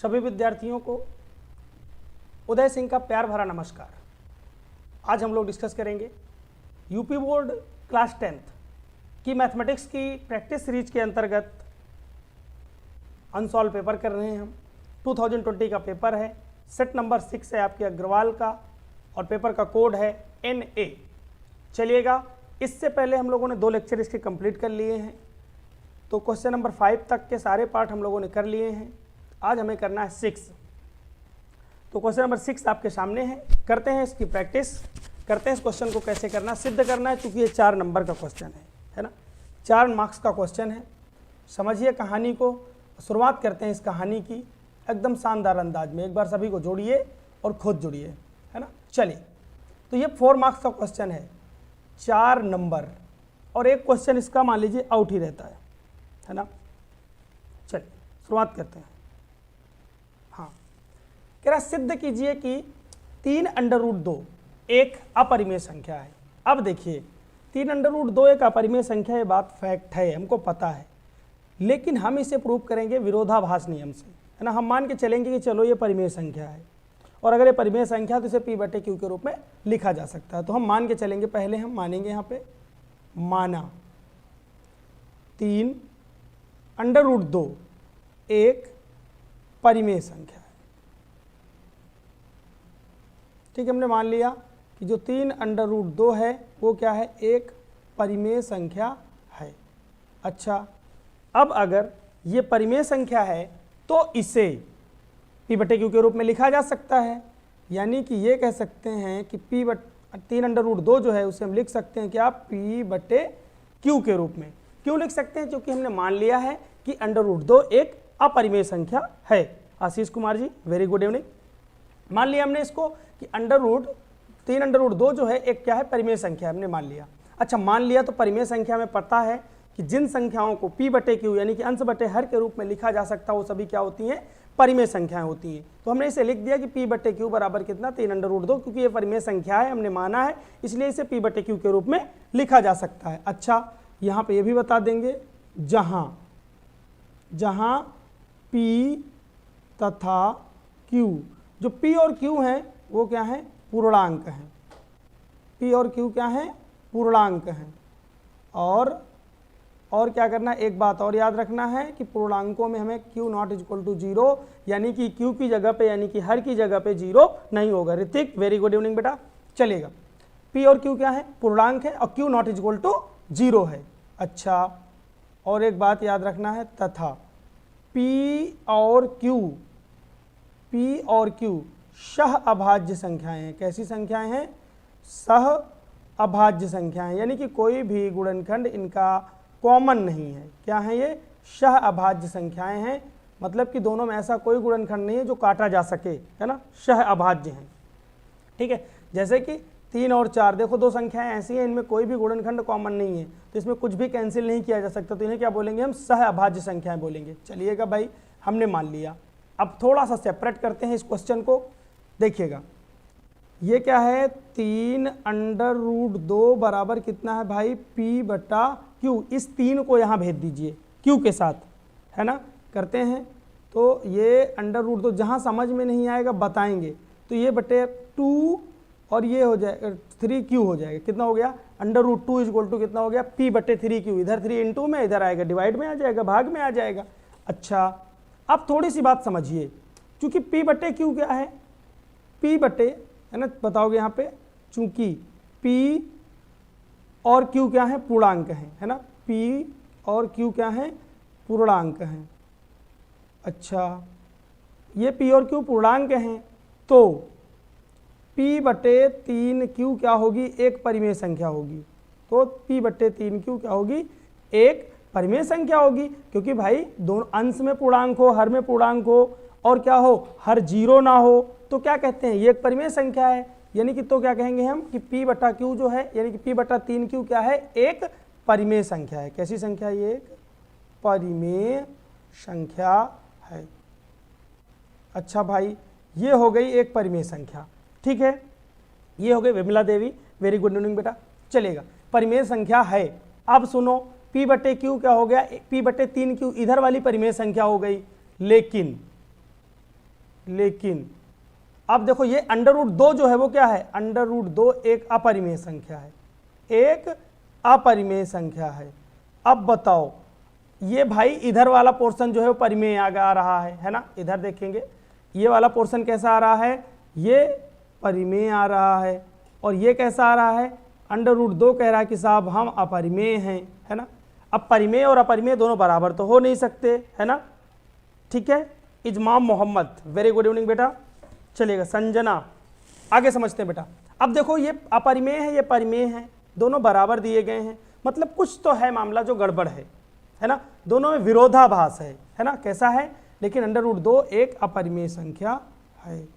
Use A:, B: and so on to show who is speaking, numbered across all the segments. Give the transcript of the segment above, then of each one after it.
A: सभी विद्यार्थियों को उदय सिंह का प्यार भरा नमस्कार। आज हम लोग डिस्कस करेंगे यूपी बोर्ड क्लास 10th की मैथमेटिक्स की प्रैक्टिस सीरीज के अंतर्गत अनसॉल्व पेपर कर रहे हैं हम। 2020 का पेपर है, सेट नंबर 6 है आपके अग्रवाल का और पेपर का कोड है NA। चलिएगा, इससे पहले हम लोगों ने 2 लेक्चर इसके कंप्लीट कर लिए हैं, तो क्वेश्चन नंबर 5 तक के सारे पार्ट हम लोगों ने कर लिए हैं। आज हमें करना है 6। तो क्वेश्चन नंबर 6 आपके सामने है, करते हैं इसकी प्रैक्टिस, करते हैं इस क्वेश्चन को कैसे करना, सिद्ध करना है, क्योंकि ये 4 नंबर का क्वेश्चन है ना, 4 मार्क्स का क्वेश्चन है। समझिए कहानी को, शुरुआत करते हैं इस कहानी की एकदम शानदार अंदाज में। एक बार सभी को जोड़िए और खुद जुड़िए, है ना। चलिए, तो ये 4 मार्क्स का क्वेश्चन है, 4 नंबर, और एक क्वेश्चन इसका मान लीजिए आउट ही रहता है ना। चलिए शुरुआत करते हैं। हाँ, कह रहा सिद्ध कीजिए कि 3√2 एक अपरिमेय संख्या है। अब देखिए 3√2 एक अपरिमेय संख्या, ये बात फैक्ट है, हमको पता है, लेकिन हम इसे प्रूव करेंगे विरोधाभास नियम से, है ना। हम मान के चलेंगे कि चलो ये परिमेय संख्या है, और अगर ये परिमेय संख्या तो इसे P/Q के रूप में लिखा जा सकता है। तो हम मान के चलेंगे, पहले हम मानेंगे यहाँ पे, माना 3√2 एक परिमेय संख्या है। ठीक है, हमने मान लिया कि जो 3√2 है वो क्या है, एक परिमेय संख्या है। अच्छा, अब अगर ये परिमेय संख्या है तो इसे P/Q के रूप में लिखा जा सकता है, यानी कि ये कह सकते हैं कि 3√2 जो है उसे हम लिख सकते हैं क्या, P/Q के रूप में। क्यों लिख सकते हैं, क्योंकि हमने मान लिया है कि √2 एक अपरिमेय संख्या है। Ashish Kumar ji, very good evening. मान लिया हमने इसको कि 3√2 जो है एक क्या है, परिमेय संख्या, हमने मान लिया। अच्छा, मान लिया तो परिमेय संख्या में पता है कि जिन संख्याओं को P/Q यानी कि अंश बटे हर के रूप में लिखा जा सकता है वो सभी क्या होती हैं, परिमेय संख्याएं होती हैं। तो हमने इसे लिख दिया कि P/Q बराबर कितना, 3√2, क्योंकि ये परिमेय संख्या है, हमने माना है, इसलिए इसे P/Q के रूप में लिखा जा सकता है। अच्छा, यहाँ पे ये भी बता देंगे, जहाँ P तथा Q, जो P और Q हैं वो क्या है, पूर्णांक हैं। P और Q क्या है, पूर्णांक हैं। और क्या करना है, एक बात और याद रखना है कि पूर्णांकों में हमें Q ≠ 0, यानी कि Q की जगह पे, यानी कि हर की जगह पे 0 नहीं होगा। ऋतिक, वेरी गुड इवनिंग बेटा। चलेगा, P और Q क्या है, पूर्णांक है, और Q ≠ 0 है। अच्छा, और एक बात याद रखना है, तथा P और Q सह अभाज्य संख्याएं हैं। कैसी संख्याएं हैं, सह अभाज्य संख्याएं, यानी कि कोई भी गुणनखंड इनका कॉमन नहीं है। क्या है ये, सह अभाज्य संख्याएं हैं, मतलब कि दोनों में ऐसा कोई गुणनखंड नहीं है जो काटा जा सके, है ना, सह अभाज्य हैं। ठीक है, जैसे कि 3 और 4, देखो 2 संख्याएं ऐसी हैं, इनमें कोई भी गुणनखंड कॉमन नहीं है, तो इसमें कुछ भी कैंसिल नहीं किया जा सकता, तो इन्हें क्या बोलेंगे हम, सह अभाज्य संख्याएं बोलेंगे। चलिएगा भाई, हमने मान लिया। अब थोड़ा सा सेपरेट करते हैं इस क्वेश्चन को। देखिएगा, ये क्या है, 3√2 बराबर कितना है भाई, P/Q। इस 3 को यहाँ भेज दीजिए Q के साथ, है ना। करते हैं, तो ये √2 जहाँ समझ में नहीं आएगा बताएंगे, तो ये बटे 2 और ये हो जाएगा 3Q हो जाएगा। कितना हो गया, √2 = कितना हो गया, P/3Q। इधर 3 इंटू में, इधर आएगा डिवाइड में आ जाएगा, भाग में आ जाएगा। अच्छा, अब थोड़ी सी बात समझिए, क्योंकि P/Q क्या है, है ना, बताओगे यहाँ पे, चूंकि P और Q क्या है, पूर्णांक हैं, है ना, P और Q क्या है, पूर्णांक हैं। अच्छा, ये P और Q पूर्णांक हैं, तो P/3Q क्या होगी, एक परिमेय संख्या होगी। तो P/3Q क्या होगी, एक परिमेय संख्या होगी, क्योंकि भाई दोनों अंश में पूर्णांक हो, हर में पूर्णांक हो, और क्या हो, हर 0 ना हो, तो क्या कहते हैं, ये एक परिमेय संख्या है। यानी कि तो क्या कहेंगे हम कि P/Q जो है, यानी कि P/3Q क्या है, एक परिमेय संख्या है। कैसी संख्या है, ये एक परिमेय संख्या है। अच्छा भाई, ये हो गई एक परिमेय संख्या। ठीक है, ये हो गई Vimla Devi, very good evening बेटा। चलेगा, परिमेय संख्या है। अब सुनो, P/Q क्या हो गया, P/3Q इधर वाली परिमेय संख्या हो गई, लेकिन लेकिन अब देखो ये अंडर रूट 2 जो है वो क्या है, अंडर रूट 2 एक अपरिमेय संख्या है, एक अपरिमेय संख्या है। अब बताओ ये भाई इधर वाला पोर्शन जो है वो परिमेय आ रहा है ना, इधर देखेंगे ये वाला पोर्शन कैसा आ रहा है, ये परिमेय आ रहा है, और ये कैसा आ रहा है, अंडर रूट 2 कह रहा है कि साहब हम अपरिमेय हैं, है ना। अब परिमेय और अपरिमेय दोनों बराबर तो हो नहीं सकते, है ना, ठीक है। इजमाम मोहम्मद, वेरी गुड इवनिंग बेटा। चलिएगा संजना, आगे समझते हैं बेटा। अब देखो ये अपरिमेय है, ये परिमेय है, दोनों बराबर दिए गए हैं, मतलब कुछ तो है मामला जो गड़बड़ है ना, दोनों में विरोधाभास है ना, कैसा है, लेकिन अंडर रूट 2 एक अपरिमेय संख्या है,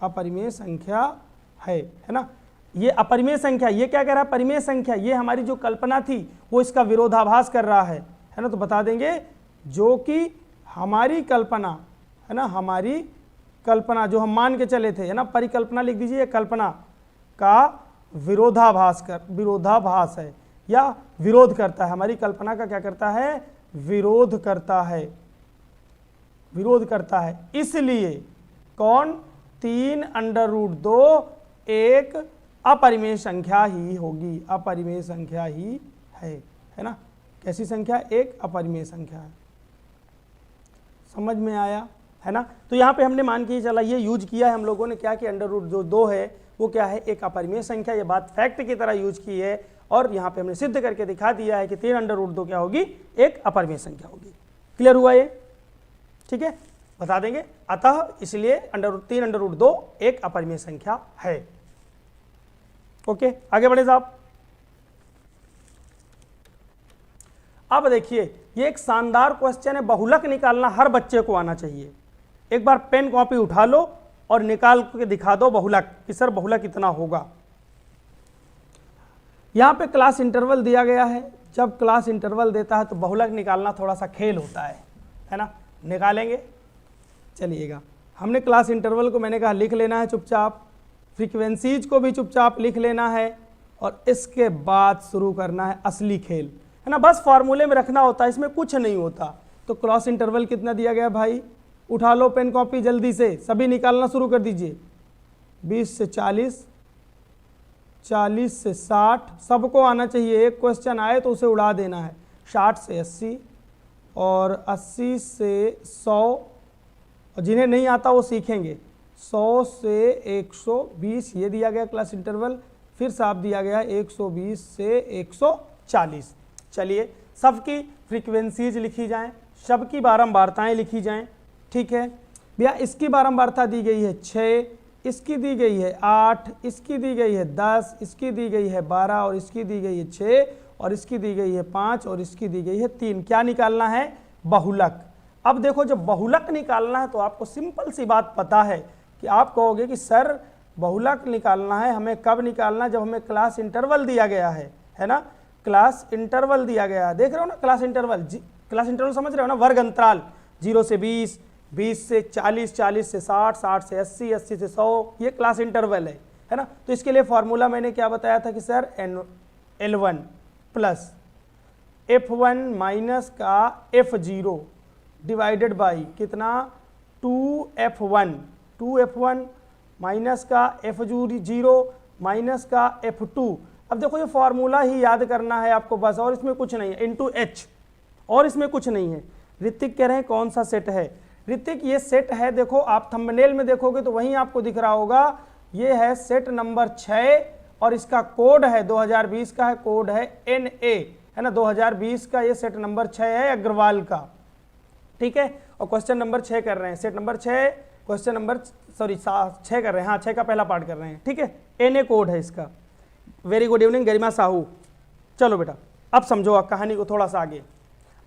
A: अपरिमेय संख्या है ना। ये अपरिमेय संख्या, ये क्या कह रहा है, परिमेय संख्या, ये हमारी जो कल्पना थी वो इसका विरोधाभास कर रहा है ना। तो बता देंगे जो कि हमारी कल्पना है ना, हमारी कल्पना जो हम मान के चले थे, है ना, परिकल्पना लिख दीजिए, कल्पना का विरोधाभास है या विरोध करता है, हमारी कल्पना का क्या करता है, विरोध करता है, विरोध करता है। इसलिए कौन, 3 अंडर रूट 2 एक अपरिमेय संख्या ही होगी, अपरिमेय संख्या ही है ना। कैसी संख्या, एक अपरिमेय संख्या है। समझ में आया, है ना। तो यहाँ पे हमने मान के चला, ये यूज किया है हम लोगों ने क्या, कि अंडर रूट जो 2 है वो क्या है, एक अपरिमेय संख्या, ये बात फैक्ट की तरह यूज की है, और यहाँ पे हमने सिद्ध करके दिखा दिया है कि 3 अंडर रूट 2 क्या होगी, एक अपरिमेय संख्या होगी। क्लियर हुआ ये, ठीक है, बता देंगे। अतः इसलिए 3 अंडर रूट 2 एक अपरिमेय संख्या है। ओके, आगे बढ़े साहब। अब देखिए ये एक शानदार क्वेश्चन है, बहुलक निकालना हर बच्चे को आना चाहिए। एक बार पेन कॉपी उठा लो और निकाल के दिखा दो बहुलक कि सर बहुलक इतना होगा। यहाँ पे क्लास इंटरवल दिया गया है, जब क्लास इंटरवल देता है तो बहुलक निकालना थोड़ा सा खेल होता है ना, निकालेंगे। चलिएगा, हमने क्लास इंटरवल को मैंने कहा लिख लेना है चुपचाप, फ्रीक्वेंसीज को भी चुपचाप लिख लेना है, और इसके बाद शुरू करना है असली खेल, है ना। बस फॉर्मूले में रखना होता है, इसमें कुछ नहीं होता। तो क्रॉस इंटरवल कितना दिया गया भाई, उठा लो पेन कॉपी जल्दी से, सभी निकालना शुरू कर दीजिए। 20 से 40, 40 से 60, सबको आना चाहिए, एक क्वेश्चन आए तो उसे उड़ा देना है। 60 से 80 और 80 से 100, और जिन्हें नहीं आता वो सीखेंगे। 100 से 120 ये दिया गया क्लास इंटरवल, फिर साफ दिया गया 120 से 140। चलिए सबकी फ्रीक्वेंसीज लिखी जाएं, सबकी बारंबारताएं लिखी जाएं, ठीक है भैया। इसकी बारंबारता दी गई है 6, इसकी दी गई है 8, इसकी दी गई है 10, इसकी दी गई है 12, और इसकी दी गई है 6, और इसकी दी गई है 5, और इसकी दी गई है 3। क्या निकालना है, बहुलक। अब देखो जब बहुलक निकालना है तो आपको सिंपल सी बात पता है कि आप कहोगे कि सर बहुलक निकालना है, हमें कब निकालना है, जब हमें क्लास इंटरवल दिया गया है ना। क्लास इंटरवल दिया गया है, देख रहे हो ना क्लास इंटरवल, क्लास इंटरवल समझ रहे हो ना, वर्ग अंतराल 0 से 20, 20 से 40, 40 से 60, 60 से 80, 80 से 100, ये क्लास इंटरवल है ना। तो इसके लिए फॉर्मूला मैंने क्या बताया था कि sir L1 plus F1 minus का F0 डिवाइडेड बाई कितना, 2F1, 2F1 माइनस का F0 माइनस का F2। अब देखो ये फॉर्मूला ही याद करना है आपको बस, और इसमें कुछ नहीं है, इंटू H, और इसमें कुछ नहीं है। ऋतिक कह रहे हैं कौन सा सेट है, ऋतिक ये सेट है, देखो आप थंबनेल में देखोगे तो वहीं आपको दिख रहा होगा, ये है सेट नंबर 6, और इसका कोड है 2020 का है, कोड है NA, है ना। 2020 का ये सेट नंबर 6 है अग्रवाल का, ठीक है। और क्वेश्चन नंबर 6 कर रहे हैं, सेट नंबर 6, क्वेश्चन नंबर 6 कर रहे हैं, हाँ 6 का पहला पार्ट कर रहे हैं, ठीक है। NA कोड है इसका। वेरी गुड इवनिंग गरिमा साहू। चलो बेटा अब समझो कहानी को थोड़ा सा आगे।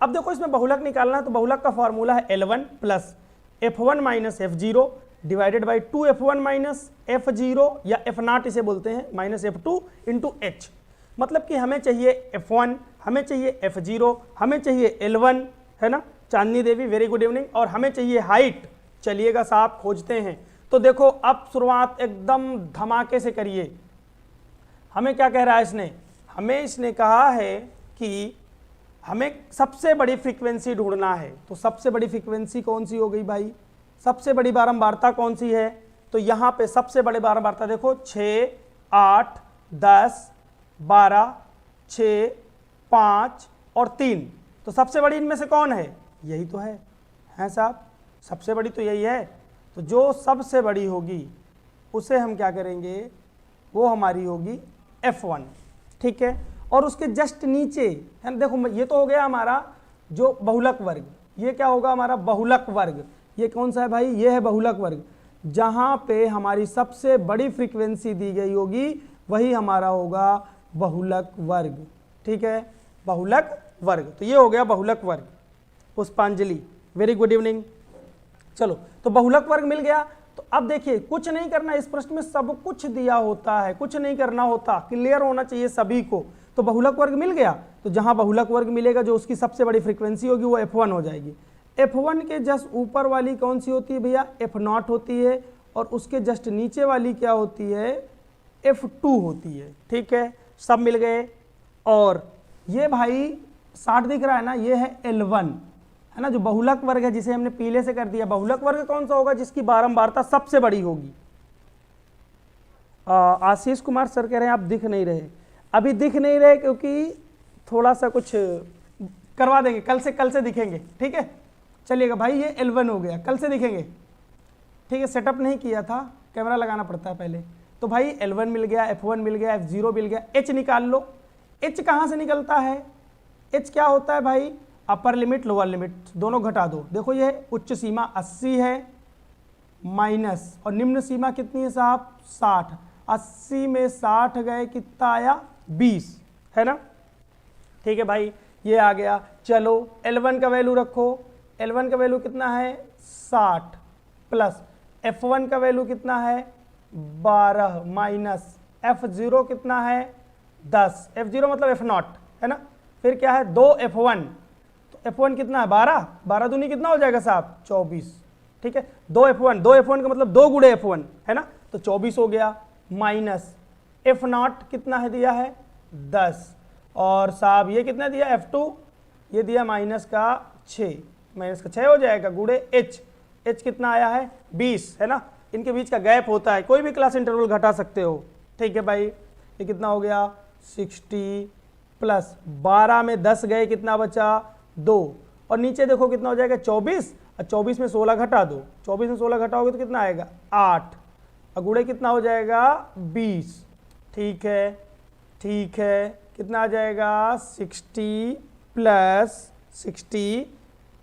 A: अब देखो इसमें बहुलक निकालना है, तो बहुलक का फॉर्मूला है L1 plus F1 minus F0 divided by 2F1 minus F0 या F0 इसे बोलते हैं, माइनस F2 इंटू H। मतलब कि हमें चाहिए F1, हमें चाहिए F0, हमें चाहिए L1, है ना। चांदनी देवी वेरी गुड इवनिंग। और हमें चाहिए हाइट। चलिएगा साहब खोजते हैं। तो देखो अब शुरुआत एकदम धमाके से करिए। हमें क्या कह रहा है इसने, हमें इसने कहा है कि हमें सबसे बड़ी फ्रीक्वेंसी ढूंढना है। तो सबसे बड़ी फ्रीक्वेंसी कौन सी हो गई भाई, सबसे बड़ी बारंबारता कौन सी है, तो यहाँ पे सबसे बड़ी बारंबारता देखो 6, 8, 10, 12, 6, 5 और 3। तो सबसे बड़ी इनमें से कौन है, यही तो है साहब, सबसे बड़ी तो यही है। तो जो सबसे बड़ी होगी उसे हम क्या करेंगे, वो हमारी होगी F1, ठीक है। और उसके जस्ट नीचे है, देखो ये तो हो गया हमारा जो बहुलक वर्ग, ये क्या होगा हमारा बहुलक वर्ग। ये कौन सा है भाई, ये है बहुलक वर्ग। जहाँ पे हमारी सबसे बड़ी फ्रीक्वेंसी दी गई होगी वही हमारा होगा बहुलक वर्ग, ठीक है, बहुलक वर्ग। तो ये हो गया बहुलक वर्ग। पुष्पांजलि, वेरी गुड इवनिंग। चलो, तो बहुलक वर्ग मिल गया। तो अब देखिए कुछ नहीं करना, इस प्रश्न में सब कुछ दिया होता है, कुछ नहीं करना होता, क्लियर होना चाहिए सभी को। तो बहुलक वर्ग मिल गया, तो जहां बहुलक वर्ग मिलेगा जो उसकी सबसे बड़ी फ्रीक्वेंसी होगी वो F1 हो जाएगी। F1 के जस्ट ऊपर वाली कौन सी होती है भैया, F0 होती है, और उसके जस्ट नीचे वाली क्या होती है, F2 होती है, ठीक है। सब मिल गए। और ये भाई 60 दिख रहा है ना, ये है L1, है ना, जो बहुलक वर्ग है, जिसे हमने पीले से कर दिया। बहुलक वर्ग कौन सा होगा, जिसकी बारंबारता सबसे बड़ी होगी। आशीष कुमार सर कह रहे हैं आप दिख नहीं रहे, अभी दिख नहीं रहे क्योंकि थोड़ा सा कुछ करवा देंगे, कल से दिखेंगे, ठीक है। चलिएगा भाई, ये L1 हो गया, कल से दिखेंगे, ठीक है। सेटअप नहीं किया था, कैमरा लगाना पड़ता है पहले। तो भाई L1 मिल गया, F1 मिल गया, F0 मिल गया, H निकाल लो। H कहाँ से निकलता है, H क्या होता है भाई, अपर लिमिट लोअर लिमिट दोनों घटा दो। देखो ये उच्च सीमा 80 है माइनस, और निम्न सीमा कितनी है साहब, 60। 80 में 60 गए, कितना आया, 20, है ना, ठीक है भाई, ये आ गया। चलो L1 का वैल्यू रखो, L1 का वैल्यू कितना है, 60 प्लस F1 का वैल्यू कितना है, 12 माइनस F0 कितना है, 10। F0 मतलब F0, है ना। फिर क्या है, 2 F1, तो F1 कितना है, 12, 12 दूनी कितना हो जाएगा साहब, 24, ठीक है। 2 F1 का मतलब 2 गुणे F1, है ना, तो 24 हो गया। माइनस F0 कितना है, दिया है 10, और साहब ये कितना दिया, F2 ये दिया माइनस का 6, माइनस का 6 हो जाएगा, गुणे H कितना आया है, 20, है ना। इनके बीच का गैप होता है, कोई भी क्लास इंटरवल घटा सकते हो, ठीक है भाई। ये कितना हो गया, 60 प्लस 12 में 10 गए, कितना बचा, 2, और नीचे देखो कितना हो जाएगा, 24, और 24 में 16 घटा दो, 24 में 16 घटाओगे तो कितना आएगा, 8, और गुणे कितना हो जाएगा, 20, ठीक है, ठीक है। कितना आ जाएगा, 60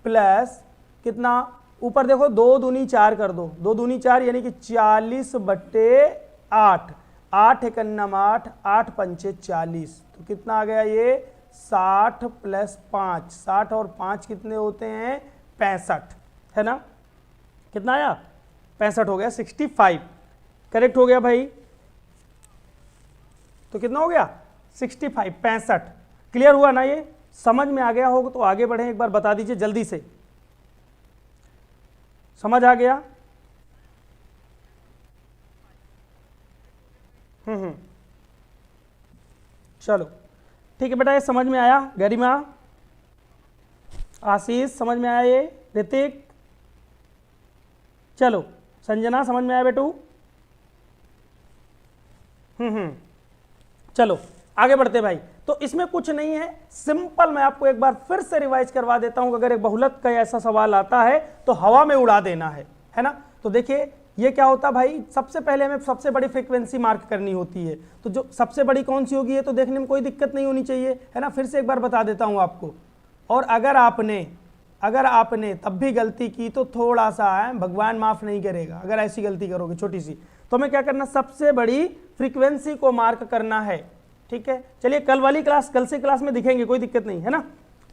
A: प्लस कितना, ऊपर देखो 2 दूनी 4 कर दो, 2 दूनी 4 यानी कि 40/8, 8 एकन्नम 8, 8 पंचे 40, तो कितना आ गया ये, 60 प्लस 5, 60 और 5 कितने होते हैं, 65, है ना। कितना आया, 65 हो गया, 65 करेक्ट हो गया भाई। तो कितना हो गया, 65, 65। क्लियर हुआ ना, ये समझ में आ गया होगा तो आगे बढ़े, एक बार बता दीजिए जल्दी से, समझ आ गया। चलो ठीक है बेटा, ये समझ में आया, गरिमा, आशीष समझ में आया, ये ऋतिक, चलो संजना समझ में आया बेटू। चलो आगे बढ़ते भाई। तो इसमें कुछ नहीं है, सिंपल मैं आपको एक बार फिर से रिवाइज करवा देता हूं। अगर एक बहुलक का ऐसा सवाल आता है तो हवा में उड़ा देना है ना। तो देखिए ये क्या होता भाई, सबसे पहले हमें सबसे बड़ी फ्रीक्वेंसी मार्क करनी होती है। तो जो सबसे बड़ी कौन सी होगी, ये तो देखने में कोई दिक्कत नहीं होनी चाहिए, है ना। फिर से एक बार बता देता हूं आपको। और अगर आपने तब भी गलती की तो थोड़ा सा है, भगवान माफ नहीं करेगा अगर ऐसी गलती करोगे छोटी सी, तो हमें क्या करना, सबसे बड़ी फ्रीक्वेंसी को मार्क करना है, ठीक है। चलिए कल से क्लास में दिखेंगे, कोई दिक्कत नहीं है ना।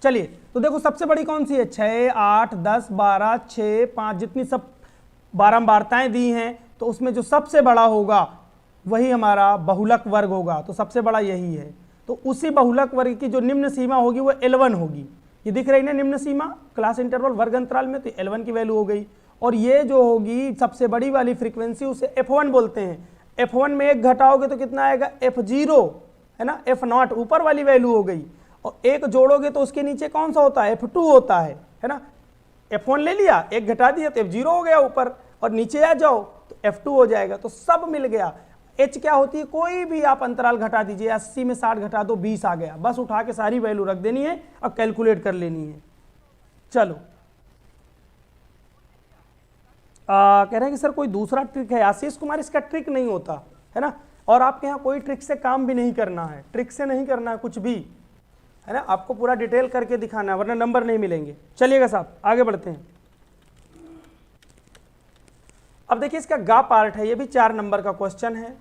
A: चलिए तो देखो सबसे बड़ी कौन सी है, 6, 8, 10, 12, 6, 5, जितनी सब बारंबारताएं दी हैं, तो उसमें जो सबसे बड़ा होगा वही हमारा बहुलक वर्ग होगा। तो सबसे बड़ा यही है। तो उसी बहुलक वर्ग की जो निम्न सीमा होगी वो L1 होगी। ये दिख रही है ना निम्न सीमा क्लास इंटरवल वर्ग अंतराल में, तो L1 की वैल्यू हो गई। और ये जो होगी सबसे बड़ी वाली फ्रीक्वेंसी, उसे F1 बोलते हैं। F1 में 1 घटाओगे तो कितना आएगा, F0, है ना। F0 ऊपर वाली वैल्यू हो गई, और 1 जोड़ोगे तो उसके नीचे कौन सा होता है, F2 होता है ना। F1 ले लिया, एक घटा दिया तो F0 हो गया ऊपर, और नीचे आ जाओ तो F2 हो जाएगा, तो सब मिल गया। H क्या होती है, कोई भी आप अंतराल घटा दीजिए, 80 में 60 घटा दो 20 आ गया, बस उठा के सारी वैल्यू रख देनी है और कैलकुलेट कर लेनी है। चलो कह रहे हैं कि सर कोई दूसरा ट्रिक है, आशीष कुमार इसका ट्रिक नहीं होता है ना, और आपके यहाँ कोई ट्रिक से काम भी नहीं करना है, ट्रिक से नहीं करना है कुछ भी, है ना, आपको पूरा डिटेल करके दिखाना है वरना नंबर नहीं मिलेंगे। चलिएगा साहब आगे बढ़ते हैं। अब देखिए इसका गा पार्ट है, ये भी 4 नंबर का क्वेश्चन है।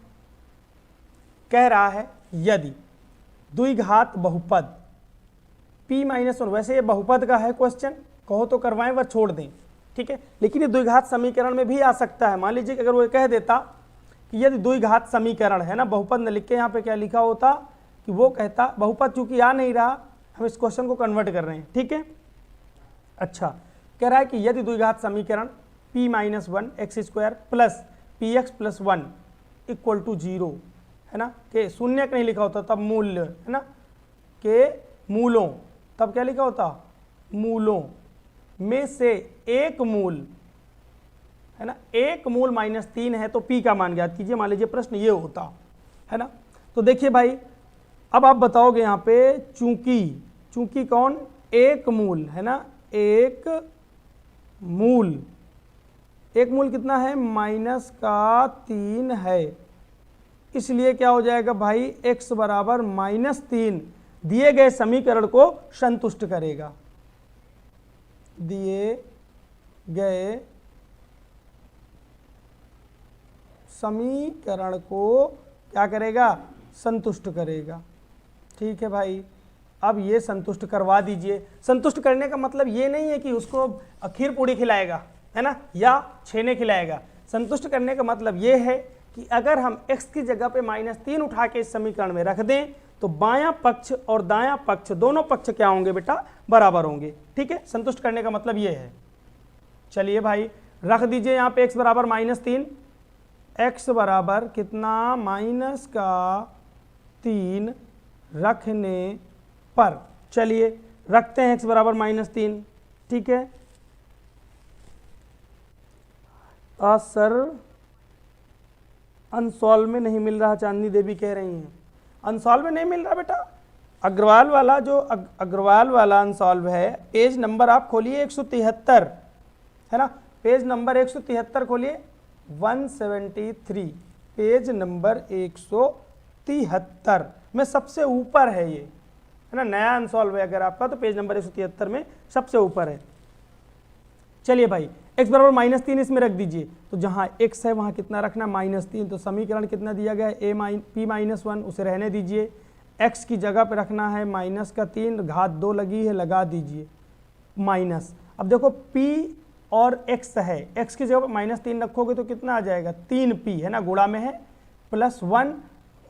A: कह रहा है यदि द्विघात बहुपद p-1, वैसे ये बहुपद का है क्वेश्चन, कहो तो करवाएं व छोड़ दें, ठीक है, लेकिन ये द्विघात समीकरण में भी आ सकता है। मान लीजिए कि अगर वो कह देता कि यदि द्विघात समीकरण है ना, बहुपद न लिख के यहाँ पे क्या लिखा होता कि वो कहता, बहुपद चूंकि आ नहीं रहा, हम इस क्वेश्चन को कन्वर्ट कर रहे हैं, ठीक है। अच्छा, कह रहा है कि यदि द्विघात समीकरण p-1 x² plus px plus 1 equal to 0 है ना, के शून्य नहीं लिखा होता तब मूल्य है ना, के मूलों, तब क्या लिखा होता, मूलों में से एक मूल है ना, एक मूल -3 है तो p का मान ज्ञात कीजिए। मान लीजिए प्रश्न ये होता है ना, तो देखिए भाई अब आप बताओगे यहाँ पे चूंकि कौन, एक मूल है ना, एक मूल कितना है, -3 है, इसलिए क्या हो जाएगा भाई, x बराबर -3 दिए गए समीकरण को संतुष्ट करेगा, दिए गए समीकरण को क्या करेगा, संतुष्ट करेगा। ठीक है भाई, अब ये संतुष्ट करवा दीजिए। संतुष्ट करने का मतलब ये नहीं है कि उसको खीर पूड़ी खिलाएगा है ना, या छेने खिलाएगा। संतुष्ट करने का मतलब ये है कि अगर हम x की जगह पे -3 उठा के इस समीकरण में रख दें तो बायां पक्ष और दायां पक्ष दोनों पक्ष क्या होंगे बेटा, बराबर होंगे। ठीक है, संतुष्ट करने का मतलब ये है। चलिए भाई रख दीजिए यहाँ पे x बराबर -3, x बराबर कितना, -3 रखने पर, चलिए रखते हैं x बराबर -3। ठीक है, सर अनसॉल्व में नहीं मिल रहा, चांदनी देवी कह रही हैं अनसॉल्व में नहीं मिल रहा बेटा। अग्रवाल वाला जो अग्रवाल वाला अनसॉल्व है, पेज नंबर आप खोलिए 173 है ना, पेज नंबर 173 खोलिए, 173 पेज नंबर 173 में सबसे ऊपर है ये है ना, नया अनसॉल्व है अगर आपका तो पेज नंबर 173 में सबसे ऊपर है। चलिए भाई x बराबर -3 इसमें रख दीजिए, तो जहाँ x है वहाँ कितना रखना, -3, तो समीकरण कितना दिया गया है, p-1 उसे रहने दीजिए, x की जगह पे रखना है -3, घात 2 लगी है लगा दीजिए माइनस। अब देखो p और x है, x की जगह पर -3 रखोगे तो कितना आ जाएगा, 3p है ना, गुणा में है +1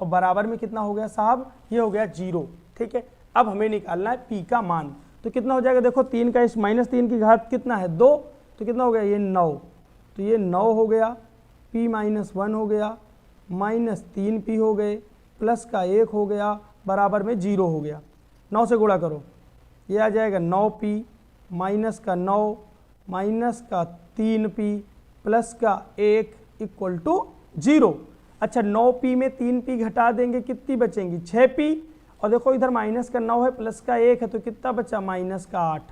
A: और बराबर में कितना हो गया साहब, ये हो गया 0। ठीक है, अब हमें निकालना है p का मान, तो कितना हो जाएगा, देखो 3 का इस -3 की घात कितना है 2, तो कितना हो गया ये 9, तो ये 9 हो गया, p-1 हो गया, -3p हो गए, प्लस का 1 हो गया, बराबर में 0 हो गया। 9 से गुणा करो, ये आ जाएगा 9p, माइनस का 9 माइनस का 3p प्लस का 1 इक्वल टू 0। अच्छा 9p में 3p घटा देंगे, कितनी बचेंगी 6p, और देखो इधर माइनस का 9 है प्लस का 1 है तो कितना बचा -8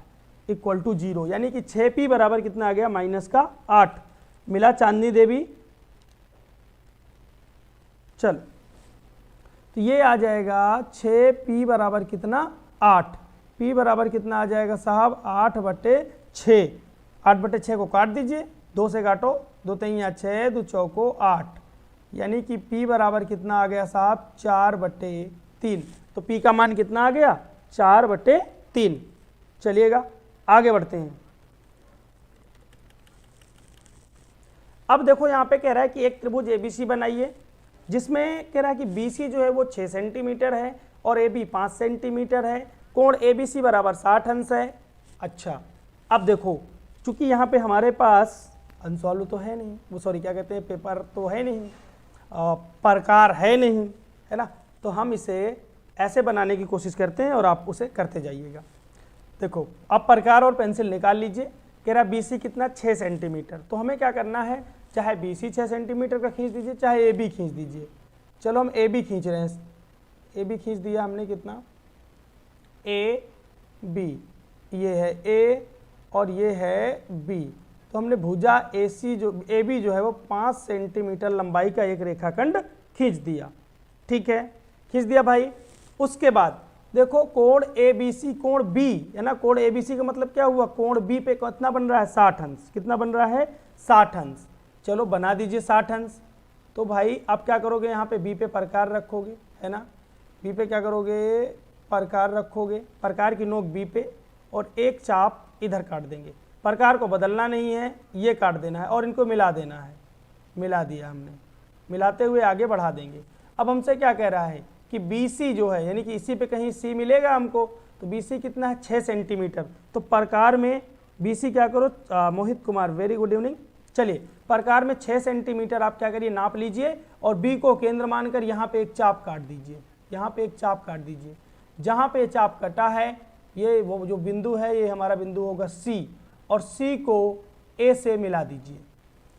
A: इक्वल टू 0, यानी कि 6p बराबर कितना आ गया, -8 मिला चांदनी देवी। चल तो ये आ जाएगा 6p बराबर कितना 8, p बराबर कितना आ जाएगा साहब 8/6, 8/6 को काट दीजिए, 2 से काटो, 2 3 6, 2 चौको 8, यानी कि p बराबर कितना आ गया साहब 4/3, तो p का मान कितना आ गया 4/3। चलिएगा आगे बढ़ते हैं। अब देखो यहाँ पे कह रहा है कि एक त्रिभुज ABC बनाइए, जिसमें कह रहा है कि BC जो है वो 6 सेंटीमीटर है और AB 5 सेंटीमीटर है, कोण ABC बराबर 60 अंश है। अच्छा अब देखो चूंकि यहाँ पे हमारे पास अनसॉल्व तो है नहीं, वो सॉरी क्या कहते हैं, पेपर तो है नहीं, प्रकार है नहीं, है ना, तो हम इसे ऐसे बनाने की कोशिश करते हैं और आप उसे करते जाइएगा। देखो आप प्रकार और पेंसिल निकाल लीजिए, कह रहा BC कितना 6 सेंटीमीटर। तो हमें क्या करना है, चाहे BC 6 सेंटीमीटर का खींच दीजिए, चाहे AB खींच दीजिए। चलो हम AB खींच रहे हैं, AB खींच दिया हमने, कितना AB, ये है A और ये है B। तो हमने भुजा AC जो AB जो है वो 5 सेंटीमीटर लंबाई का एक रेखाखंड खींच दिया। ठीक है, खींच दिया भाई। उसके बाद देखो कोण ABC, कोण B है ना, कोण ABC का मतलब क्या हुआ, कोण B पे कितना बन रहा है 60 अंश। कितना बन रहा है 60 अंश। चलो बना दीजिए 60 अंश। तो भाई आप क्या करोगे, यहाँ पे B पे प्रकार रखोगे, है ना, B पे क्या करोगे, प्रकार रखोगे, प्रकार की नोक B पे, और एक चाप इधर काट देंगे। प्रकार को बदलना नहीं है, ये काट देना है और इनको मिला देना है। मिला दिया हमने, मिलाते हुए आगे बढ़ा देंगे। अब हमसे क्या कह रहा है कि BC जो है, यानी कि इसी पे कहीं C मिलेगा हमको, तो BC कितना है 6 सेंटीमीटर। तो प्रकार में BC क्या करो, Mohit Kumar, very good evening. चलिए प्रकार में 6 सेंटीमीटर आप क्या करिए, नाप लीजिए और B को केंद्र मानकर यहाँ पे एक चाप काट दीजिए। यहाँ पे एक चाप काट दीजिए। जहाँ पे चाप कटा है, ये वो जो बिंदु है, ये हमारा बिंदु होगा C, और C को A से मिला दीजिए।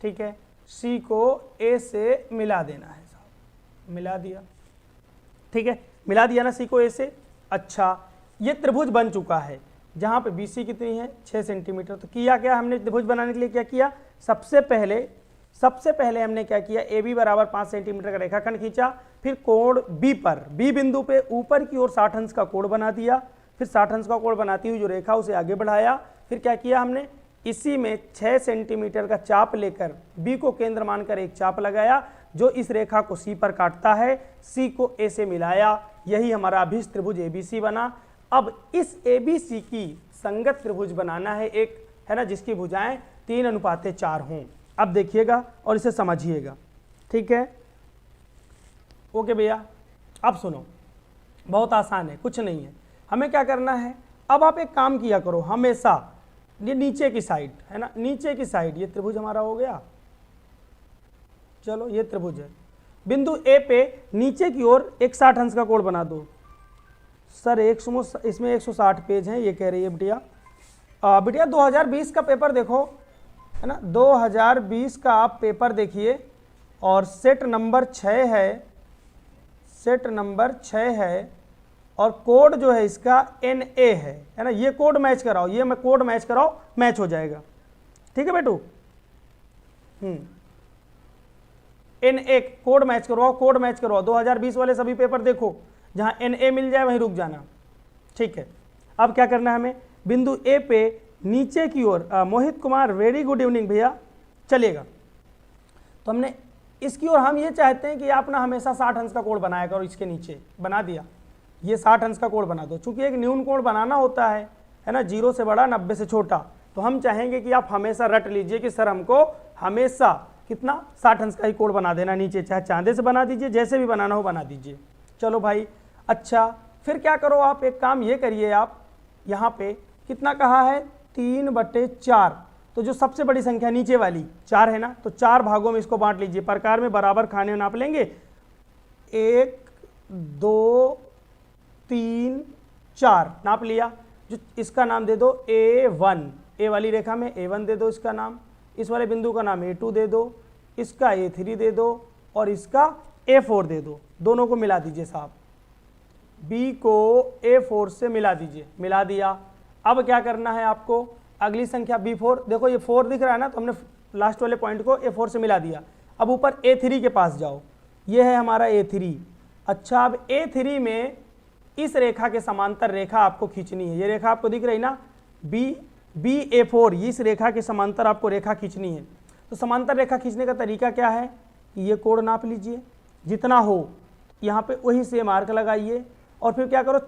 A: ठीक है, C को A से मिला देना है साहब, मिला दिया। ठीक है, मिला दिया ना C को A से। अच्छा, ये त्रिभुज बन चुका है जहाँ पे BC कितनी है 6 सेंटीमीटर। तो किया क्या हमने, त्रिभुज बनाने के लिए क्या किया, सबसे पहले हमने क्या किया, AB बराबर 5 सेंटीमीटर का रेखाखंड खींचा, फिर कोण B पर, B बिंदु पे ऊपर की ओर 60 अंश का कोण बना दिया, फिर 60 अंश का कोण बनाती हुई जो रेखा उसे आगे बढ़ाया। फिर क्या किया हमने, इसी में 6 सेंटीमीटर का चाप लेकर B को केंद्र मानकर एक चाप लगाया जो इस रेखा को C पर काटता है, C को A से मिलाया। यही हमारा अभिष्ट त्रिभुज ABC बना। अब इस ABC की संगत त्रिभुज बनाना है एक, है ना, जिसकी भुजाएं 3:4 हों। अब देखिएगा और इसे समझिएगा। ठीक है, ओके भैया। अब सुनो, बहुत आसान है, कुछ नहीं है। हमें क्या करना है, अब आप एक काम किया करो, हमेशा ये नीचे की साइड है ना, नीचे की साइड, ये त्रिभुज हमारा हो गया। चलो ये त्रिभुज है, बिंदु A पे नीचे की ओर एक 60 अंश का कोण बना दो। सर इसमें 160 पेज हैं, ये कह रही है बिटिया। बिटिया 2020 का पेपर देखो, है ना, 2020 का आप पेपर देखिए, और सेट नंबर 6 है, सेट नंबर 6 है, और कोड जो है इसका NA है ना, ये कोड मैच कराओ, ये मैं कोड मैच कराओ, मैच हो जाएगा। ठीक है बेटू, NA कोड मैच करवाओ, कोड मैच करवाओ। 2020 वाले सभी पेपर देखो, जहां NA मिल जाए वहीं रुक जाना। ठीक है, अब क्या करना है हमें, बिंदु A पे नीचे की ओर, Mohit Kumar very good evening भैया, चलिएगा। तो हमने इसकी ओर हम ये चाहते हैं कि आप ना हमेशा 60 अंश का कोण बनाया करो, इसके नीचे बना दिया, ये 60 अंश का कोण बना दो। चूंकि एक न्यून कोण बनाना होता है ना, 0 से बड़ा 90 से छोटा, तो हम चाहेंगे कि आप हमेशा रट लीजिए कि सर हमको हमेशा कितना 60 अंश का ही कोण बना देना नीचे, चाहे चांदे से बना दीजिए, जैसे भी बनाना हो बना दीजिए। चलो भाई, अच्छा फिर क्या करो, आप एक काम ये करिए, आप यहाँ पे कितना कहा है 3/4, तो जो सबसे बड़ी संख्या नीचे वाली 4 है ना, तो 4 भागों में इसको बांट लीजिए। प्रकार में बराबर खाने नाप लेंगे, 1 2 3 4 नाप लिया। जो इसका नाम दे दो A1, ए वाली रेखा में A1 दे दो इसका नाम, इस वाले बिंदु का नाम A2 दे दो, इसका A3 दे दो, और इसका A4 दे दो। दोनों को मिला दीजिए साहब, B को A4 से मिला दीजिए। मिला दिया। अब क्या करना है आपको, अगली संख्या B4, देखो ये 4 दिख रहा है ना, तो हमने लास्ट वाले पॉइंट को A4 से मिला दिया। अब ऊपर A3 के पास जाओ, ये है हमारा A3। अच्छा, अब A3 में इस रेखा के समांतर रेखा आपको खींचनी है। ये रेखा आपको दिख रही ना, BA4, इस रेखा के समांतर आपको रेखा खींचनी है। तो समांतर रेखा खींचने का तरीका क्या है, ये कोण नाप लीजिए जितना हो, यहाँ पे वही से मार्क लगाइए, और फिर क्या करो,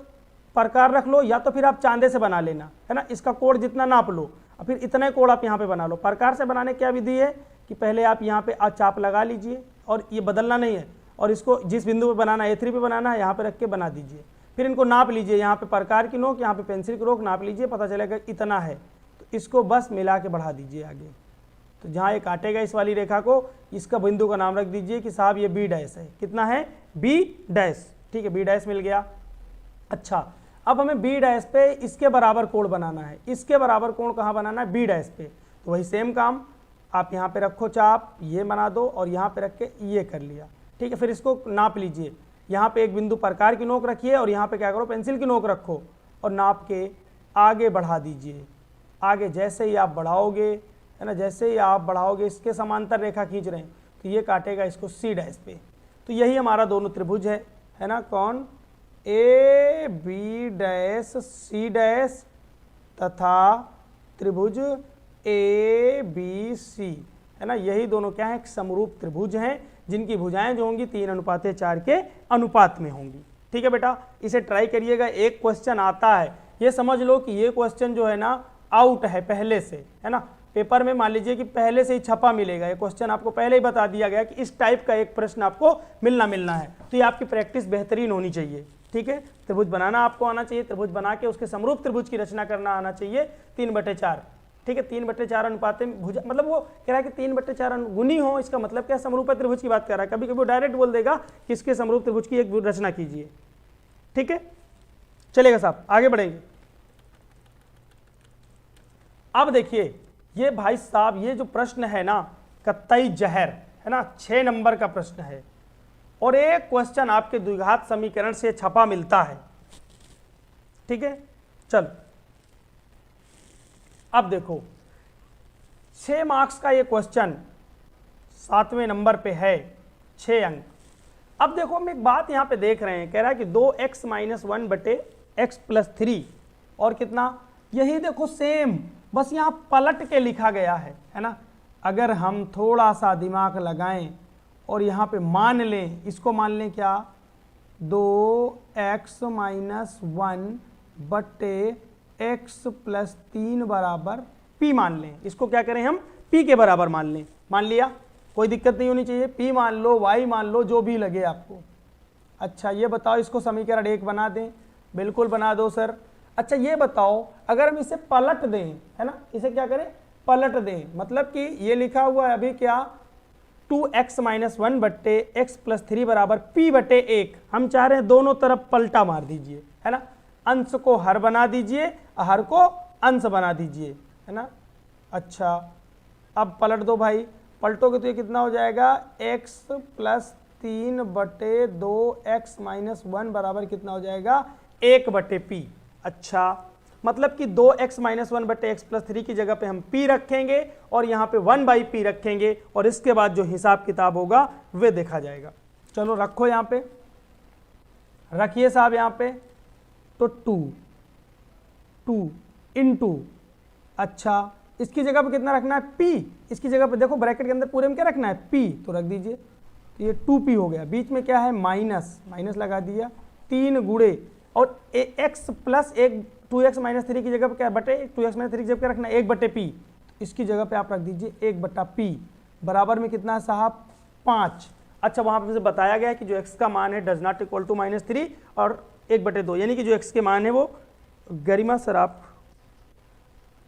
A: प्रकार रख लो, या तो फिर आप चांदे से बना लेना, है ना, इसका कोण जितना नाप लो, और फिर इतने कोण आप यहाँ पे बना लो। प्रकार से बनाने की क्या विधि है कि पहले आप यहाँ पे चाप लगा लीजिए, और ये बदलना नहीं है, और इसको जिस बिंदु पे बनाना है A3 पे बनाना है, यहाँ पे रख के बना दीजिए। फिर इनको नाप लीजिए, यहाँ पे प्रकार की नोक, यहाँ पे पेंसिल की नोक नाप लीजिए, पता चलेगा इतना है, तो इसको बस मिला के बढ़ा दीजिए आगे। तो जहाँ ये काटेगा इस वाली रेखा को, इसका बिंदु का नाम रख दीजिए कि साहब ये B' है। कितना है B', ठीक है, B' मिल गया। अच्छा, अब हमें बी डैश पे इसके बराबर कोण बनाना है, इसके बराबर कोण कहाँ बनाना है, बी डैश पे। तो वही सेम काम आप यहाँ पे रखो चाप, ये बना दो और यहाँ पे रख के ये कर लिया, ठीक है। फिर इसको नाप लीजिए, यहाँ पे एक बिंदु प्रकार की नोक रखिए और यहाँ पे क्या करो, पेंसिल की नोक रखो और नाप के आगे बढ़ा दीजिए। आगे जैसे ही आप बढ़ाओगे, है ना, जैसे ही आप बढ़ाओगे, इसके समांतर रेखा खींच रहे हैं तो ये काटेगा इसको सी डैश पे। तो यही हमारा दोनों त्रिभुज है ना, कौन, A B dash C dash तथा त्रिभुज ए बी सी, है ना, यही दोनों क्या है, समरूप त्रिभुज हैं जिनकी भुजाएं जो होंगी 3:4 के अनुपात में होंगी। ठीक है बेटा, इसे ट्राई करिएगा। एक क्वेश्चन आता है, ये समझ लो कि ये क्वेश्चन जो है ना आउट है पहले से, है ना, पेपर में मान लीजिए कि पहले से ही छपा मिलेगा, ये क्वेश्चन आपको पहले ही बता दिया गया कि इस टाइप का एक प्रश्न आपको मिलना है। तो ये आपकी प्रैक्टिस बेहतरीन होनी चाहिए। ठीक है, त्रिभुज बनाना आपको आना चाहिए, त्रिभुज बना के उसके समरूप त्रिभुज की रचना करना आना चाहिए 3/4। ठीक है, 3/4 अनुपात में भुजा, मतलब वो कह रहा है कि 3/4 गुनी हो, इसका मतलब क्या, समरूप त्रिभुज की बात कर रहा है। कभी कभी वो डायरेक्ट बोल देगा कि इसके समरूप त्रिभुज की एक रचना कीजिए। ठीक है, चलेगा साहब, आगे बढ़ेंगे। अब देखिए ये भाई साहब, ये जो प्रश्न है ना कतई जहर, है ना, 6 नंबर का प्रश्न है और एक क्वेश्चन आपके द्विघात समीकरण से छपा मिलता है। ठीक है, चल अब देखो 6 मार्क्स का ये क्वेश्चन 7वें नंबर पे है, 6 अंक। अब देखो हम एक बात यहां पे देख रहे हैं, कह रहा है कि 2x - 1/x + 3 और कितना, यही देखो सेम, बस यहाँ पलट के लिखा गया है ना। अगर हम थोड़ा सा दिमाग लगाएं और यहाँ पे मान लें, इसको मान लें क्या, 2x - 1/x + 3 बराबर p मान लें। इसको क्या करें हम, p के बराबर मान लें। मान लिया, कोई दिक्कत नहीं होनी चाहिए, p मान लो, y मान लो, जो भी लगे आपको। अच्छा ये बताओ, इसको समीकरण 1 बना दें, बिल्कुल बना दो सर। अच्छा ये बताओ, अगर हम इसे पलट दें, है ना, इसे क्या करें, पलट दें, मतलब कि ये लिखा हुआ है अभी क्या, 2x - 1/x + 3 बराबर p/1। हम चाह रहे हैं दोनों तरफ पलटा मार दीजिए, है ना, अंश को हर बना दीजिए, हर को अंश बना दीजिए, है ना। अच्छा अब पलट दो भाई, पलटोगे तो ये कितना हो जाएगा, x + 3/2x - 1 बराबर कितना हो जाएगा, 1/p। अच्छा मतलब कि 2x - 1/x + 3 की जगह पे हम p रखेंगे और यहाँ पे 1/p रखेंगे और इसके बाद जो हिसाब किताब होगा वे देखा जाएगा। चलो रखो यहाँ पे, रखिए साहब यहाँ पे, तो 2 × अच्छा इसकी जगह पे कितना रखना है, p, इसकी जगह पे देखो ब्रैकेट के अंदर पूरे में क्या रखना है, p, तो रख दीजिए, तो ये 2p हो गया, बीच में क्या है, माइनस लगा दिया, 3 गुणे और x + 1 2x - 3 की जगह पे क्या बटे, 2x - 3 की जगह क्या रखना है, 1/p, इसकी जगह पे आप रख दीजिए 1/p बराबर में कितना है साहब, 5। अच्छा वहाँ पे बताया गया है कि जो x का मान है डज नॉट इक्वल टू -3 और 1/2, यानी कि जो x के मान है वो, गरिमा सर आप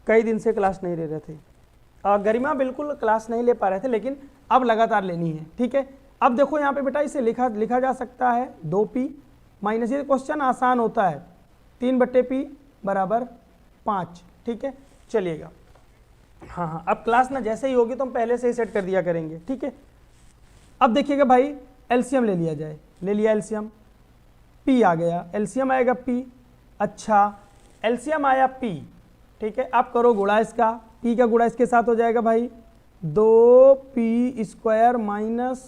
A: कई दिन से क्लास नहीं ले रहे थे, गरिमा बिल्कुल क्लास नहीं ले पा रहे थे, लेकिन अब लगातार लेनी है। ठीक है, अब देखो यहाँ पे बेटा इसे लिखा जा सकता है 2p माइनस, ये क्वेश्चन आसान होता है, 3/p बराबर 5। ठीक है, चलिएगा, हाँ, अब क्लास ना जैसे ही होगी तो हम पहले से ही सेट कर दिया करेंगे। ठीक है, अब देखिएगा भाई एलसीएम ले लिया जाए, ले लिया एलसीएम, p आ गया, एलसीएम आएगा p। अच्छा एलसीएम आया p, ठीक है, अब करो गुणा इसका, p का गुणा इसके साथ हो जाएगा भाई 2p²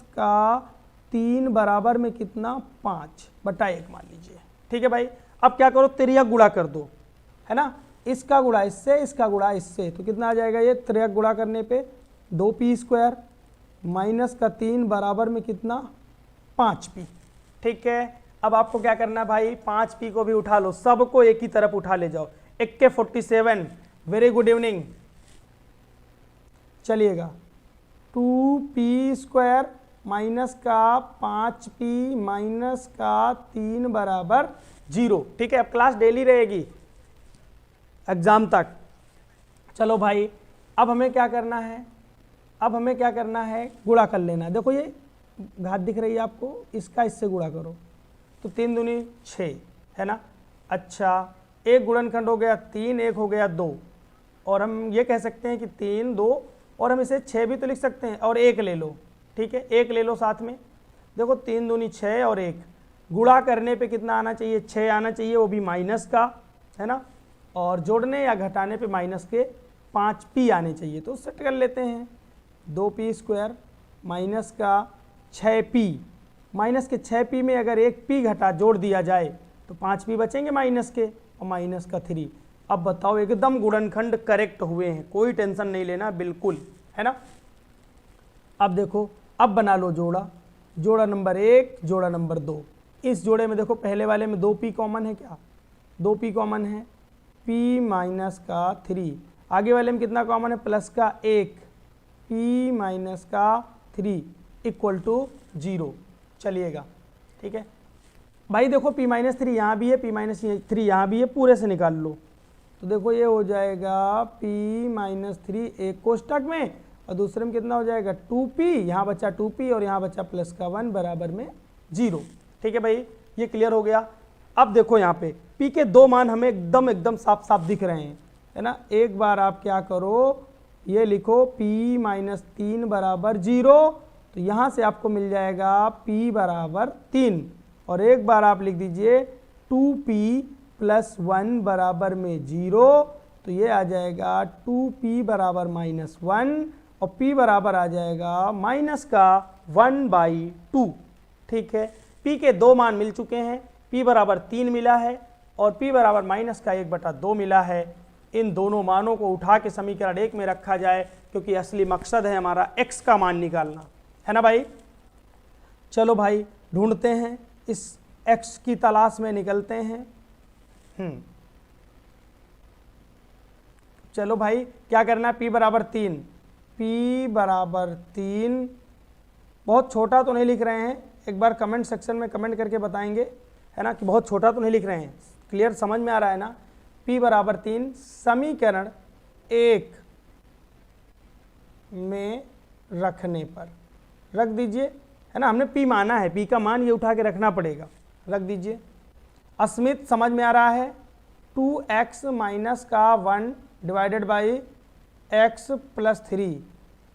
A: - 3 बराबर में कितना, 5/1 मान लीजिए। ठीक है भाई, अब क्या करो, तिर्यक गुणा कर दो, है ना, इसका गुणा इससे, इसका गुणा इससे, तो कितना आ जाएगा, ये तिर्यक गुणा करने पे 2p² - 3 बराबर में कितना, 5p। ठीक है, अब आपको क्या करना है भाई, 5p को भी उठा लो, सबको एक ही तरफ उठा ले जाओ, 1 वेरी गुड इवनिंग। चलिएगा 2p² माइनस का 5p माइनस का 3 बराबर 0। ठीक है, अब क्लास डेली रहेगी एग्जाम तक। चलो भाई अब हमें क्या करना है, अब हमें क्या करना है, गुणा कर लेना है। देखो ये घात दिख रही है आपको, इसका इससे गुणा करो तो 3 दूनी 6, है ना। अच्छा, एक गुणनखंड हो गया 3, एक हो गया 2, और हम ये कह सकते हैं कि 3 2, और हम इसे 6 भी तो लिख सकते हैं, और 1 ले लो, ठीक है, 1 ले लो साथ में। देखो 3 दूनी 6 और 1, गुणा करने पे कितना आना चाहिए, 6 आना चाहिए, वो भी माइनस का, है ना, और जोड़ने या घटाने पे माइनस के 5p आने चाहिए। तो सेट कर लेते हैं, 2p² माइनस का 6p, माइनस के 6p में अगर 1p घटा जोड़ दिया जाए तो 5p बचेंगे माइनस के, और माइनस का 3। अब बताओ, एकदम गुणनखंड करेक्ट हुए हैं, कोई टेंशन नहीं लेना बिल्कुल, है ना। अब देखो, अब बना लो जोड़ा, जोड़ा नंबर 1, जोड़ा नंबर 2। इस जोड़े में देखो पहले वाले में 2p कॉमन है, क्या 2p कॉमन है, p माइनस का 3, आगे वाले में कितना कॉमन है, प्लस का 1, p माइनस का 3 इक्वल टू 0। चलिएगा, ठीक है भाई। देखो p माइनस 3 यहाँ भी है, p माइनस 3 यहाँ भी है, पूरे से निकाल लो। तो देखो ये हो जाएगा p माइनस 3 एक कोष्टक में, और दूसरे में कितना हो जाएगा 2p, यहाँ बचा 2p और यहाँ बचा प्लस का 1 बराबर में 0। ठीक है भाई, ये क्लियर हो गया। अब देखो यहाँ पे p के 2 मान हमें एकदम साफ साफ दिख रहे हैं, है ना। एक बार आप क्या करो, ये लिखो p माइनस 3 बराबर 0, तो यहाँ से आपको मिल जाएगा p बराबर 3, और एक बार आप लिख दीजिए 2p प्लस 1 बराबर में 0, तो ये आ जाएगा 2p बराबर माइनस 1, और p बराबर आ जाएगा माइनस का 1/2। ठीक है, p के 2 मान मिल चुके हैं, p बराबर 3 मिला है और p बराबर माइनस का 1/2 मिला है। इन दोनों मानों को उठा के समीकरण 1 में रखा जाए, क्योंकि असली मकसद है हमारा x का मान निकालना, है ना भाई। चलो भाई ढूंढते हैं, इस x की तलाश में निकलते हैं। चलो भाई क्या करना है, p बराबर 3, p बराबर 3, बहुत छोटा तो नहीं लिख रहे हैं, एक बार कमेंट सेक्शन में कमेंट करके बताएंगे, है ना, कि बहुत छोटा तो नहीं लिख रहे हैं, क्लियर समझ में आ रहा है ना। p बराबर 3 समीकरण 1 में रखने पर रख दीजिए, है ना, हमने p माना है, p का मान ये उठा के रखना पड़ेगा, रख दीजिए। अस्मित समझ में आ रहा है, 2x माइनस का 1 divided by x plus 3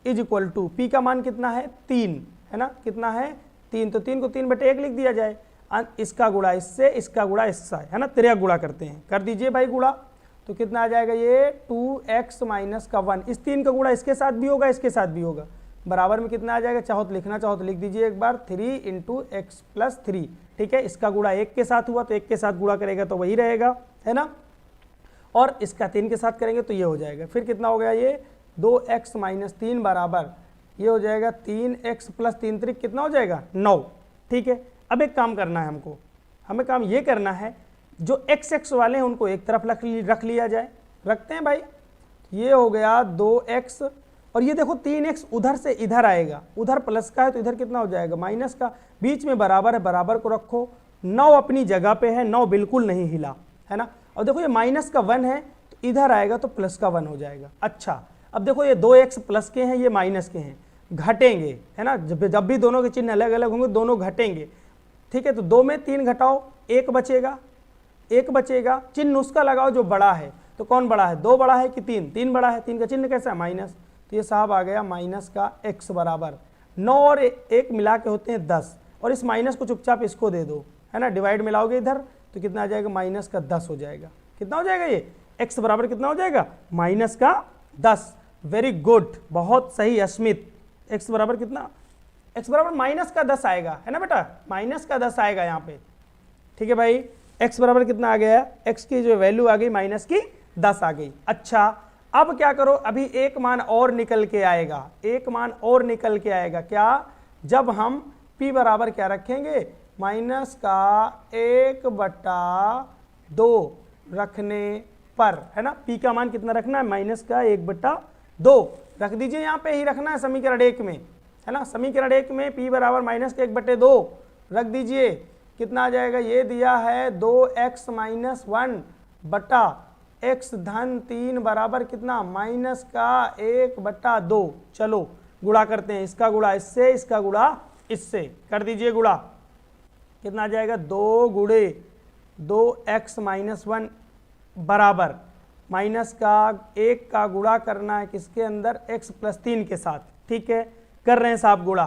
A: is equal to, p का मान कितना है 3, है ना, कितना है 3, तो 3 को 3/1 लिख दिया जाए, इसका गुणा इससे, इसका गुणा इससे, है ना, त्रिया गुणा करते हैं, कर दीजिए भाई गुणा। तो कितना आ जाएगा ये 2x माइनस का 1, इस 3 का गुणा इसके साथ भी होगा, इसके साथ भी होगा, बराबर में कितना आ जाएगा, चाहो तो लिखना चाहो तो लिख दीजिए एक बार, 3 इंटू एक्स प्लस 3। ठीक है, इसका गुणा 1 के साथ हुआ तो 1 के साथ गुणा करेगा तो वही रहेगा, है ना, और इसका 3 के साथ करेंगे तो ये हो जाएगा। फिर कितना हो गया ये 2x माइनस 3 बराबर, ये हो जाएगा 3x प्लस 3 3 कितना हो जाएगा 9। ठीक है, अब एक काम करना है हमको, हमें काम ये करना है, जो x वाले हैं उनको एक तरफ रख लिया जाए, रखते हैं भाई। ये हो गया 2x, और ये देखो 3x उधर से इधर आएगा, उधर प्लस का है तो इधर कितना हो जाएगा माइनस का, बीच में बराबर है, बराबर को रखो, 9 अपनी जगह पे है, 9 बिल्कुल नहीं हिला, है ना। और देखो ये माइनस का 1 है तो इधर आएगा तो प्लस का 1 हो जाएगा। अच्छा, अब देखो ये 2x प्लस के हैं, ये माइनस के हैं, घटेंगे, है ना, जब भी दोनों के चिन्ह अलग अलग होंगे दोनों घटेंगे। ठीक है, तो 2 में 3 घटाओ, 1 बचेगा, 1 बचेगा, चिन्ह उसका लगाओ जो बड़ा है, तो कौन बड़ा है, 2 बड़ा है कि 3, 3 बड़ा है, 3 का चिन्ह कैसा है माइनस, तो ये साहब आ गया माइनस का x बराबर 9 और 1 मिला के होते हैं 10, और इस माइनस को चुपचाप इसको दे दो, है ना, डिवाइड मिलाओगे इधर तो कितना आ जाएगा माइनस का 10 हो जाएगा। कितना हो जाएगा ये x बराबर कितना हो जाएगा माइनस का 10। वेरी गुड, बहुत सही अस्मित, x बराबर कितना, x बराबर माइनस का 10 आएगा, है ना बेटा, माइनस का 10 आएगा यहाँ पे। ठीक है भाई, x बराबर कितना आ गया, x की जो वैल्यू आ गई माइनस की 10 आ गई। अच्छा, अब क्या करो, अभी एक मान और निकल के आएगा, एक मान और निकल के आएगा, क्या, जब हम p बराबर क्या रखेंगे माइनस का 1/2 रखने पर, है ना, p का मान कितना रखना है माइनस का 1/2 रख दीजिए, यहाँ पे ही रखना है समीकरण 1 में, है ना, समीकरण 1 में p बराबर माइनस का 1/2 रख दीजिए। कितना आ जाएगा, ये दिया है 2x माइनस 1 बटा x धन 3 बराबर कितना माइनस का 1/2। चलो गुणा करते हैं, इसका गुणा इससे, इसका गुणा इससे, कर दीजिए गुणा, कितना आ जाएगा 2 गुणे 2x माइनस 1 बराबर माइनस का 1 का गुणा करना है किसके अंदर, x प्लस 3 के साथ। ठीक है, कर रहे हैं साहब गुणा,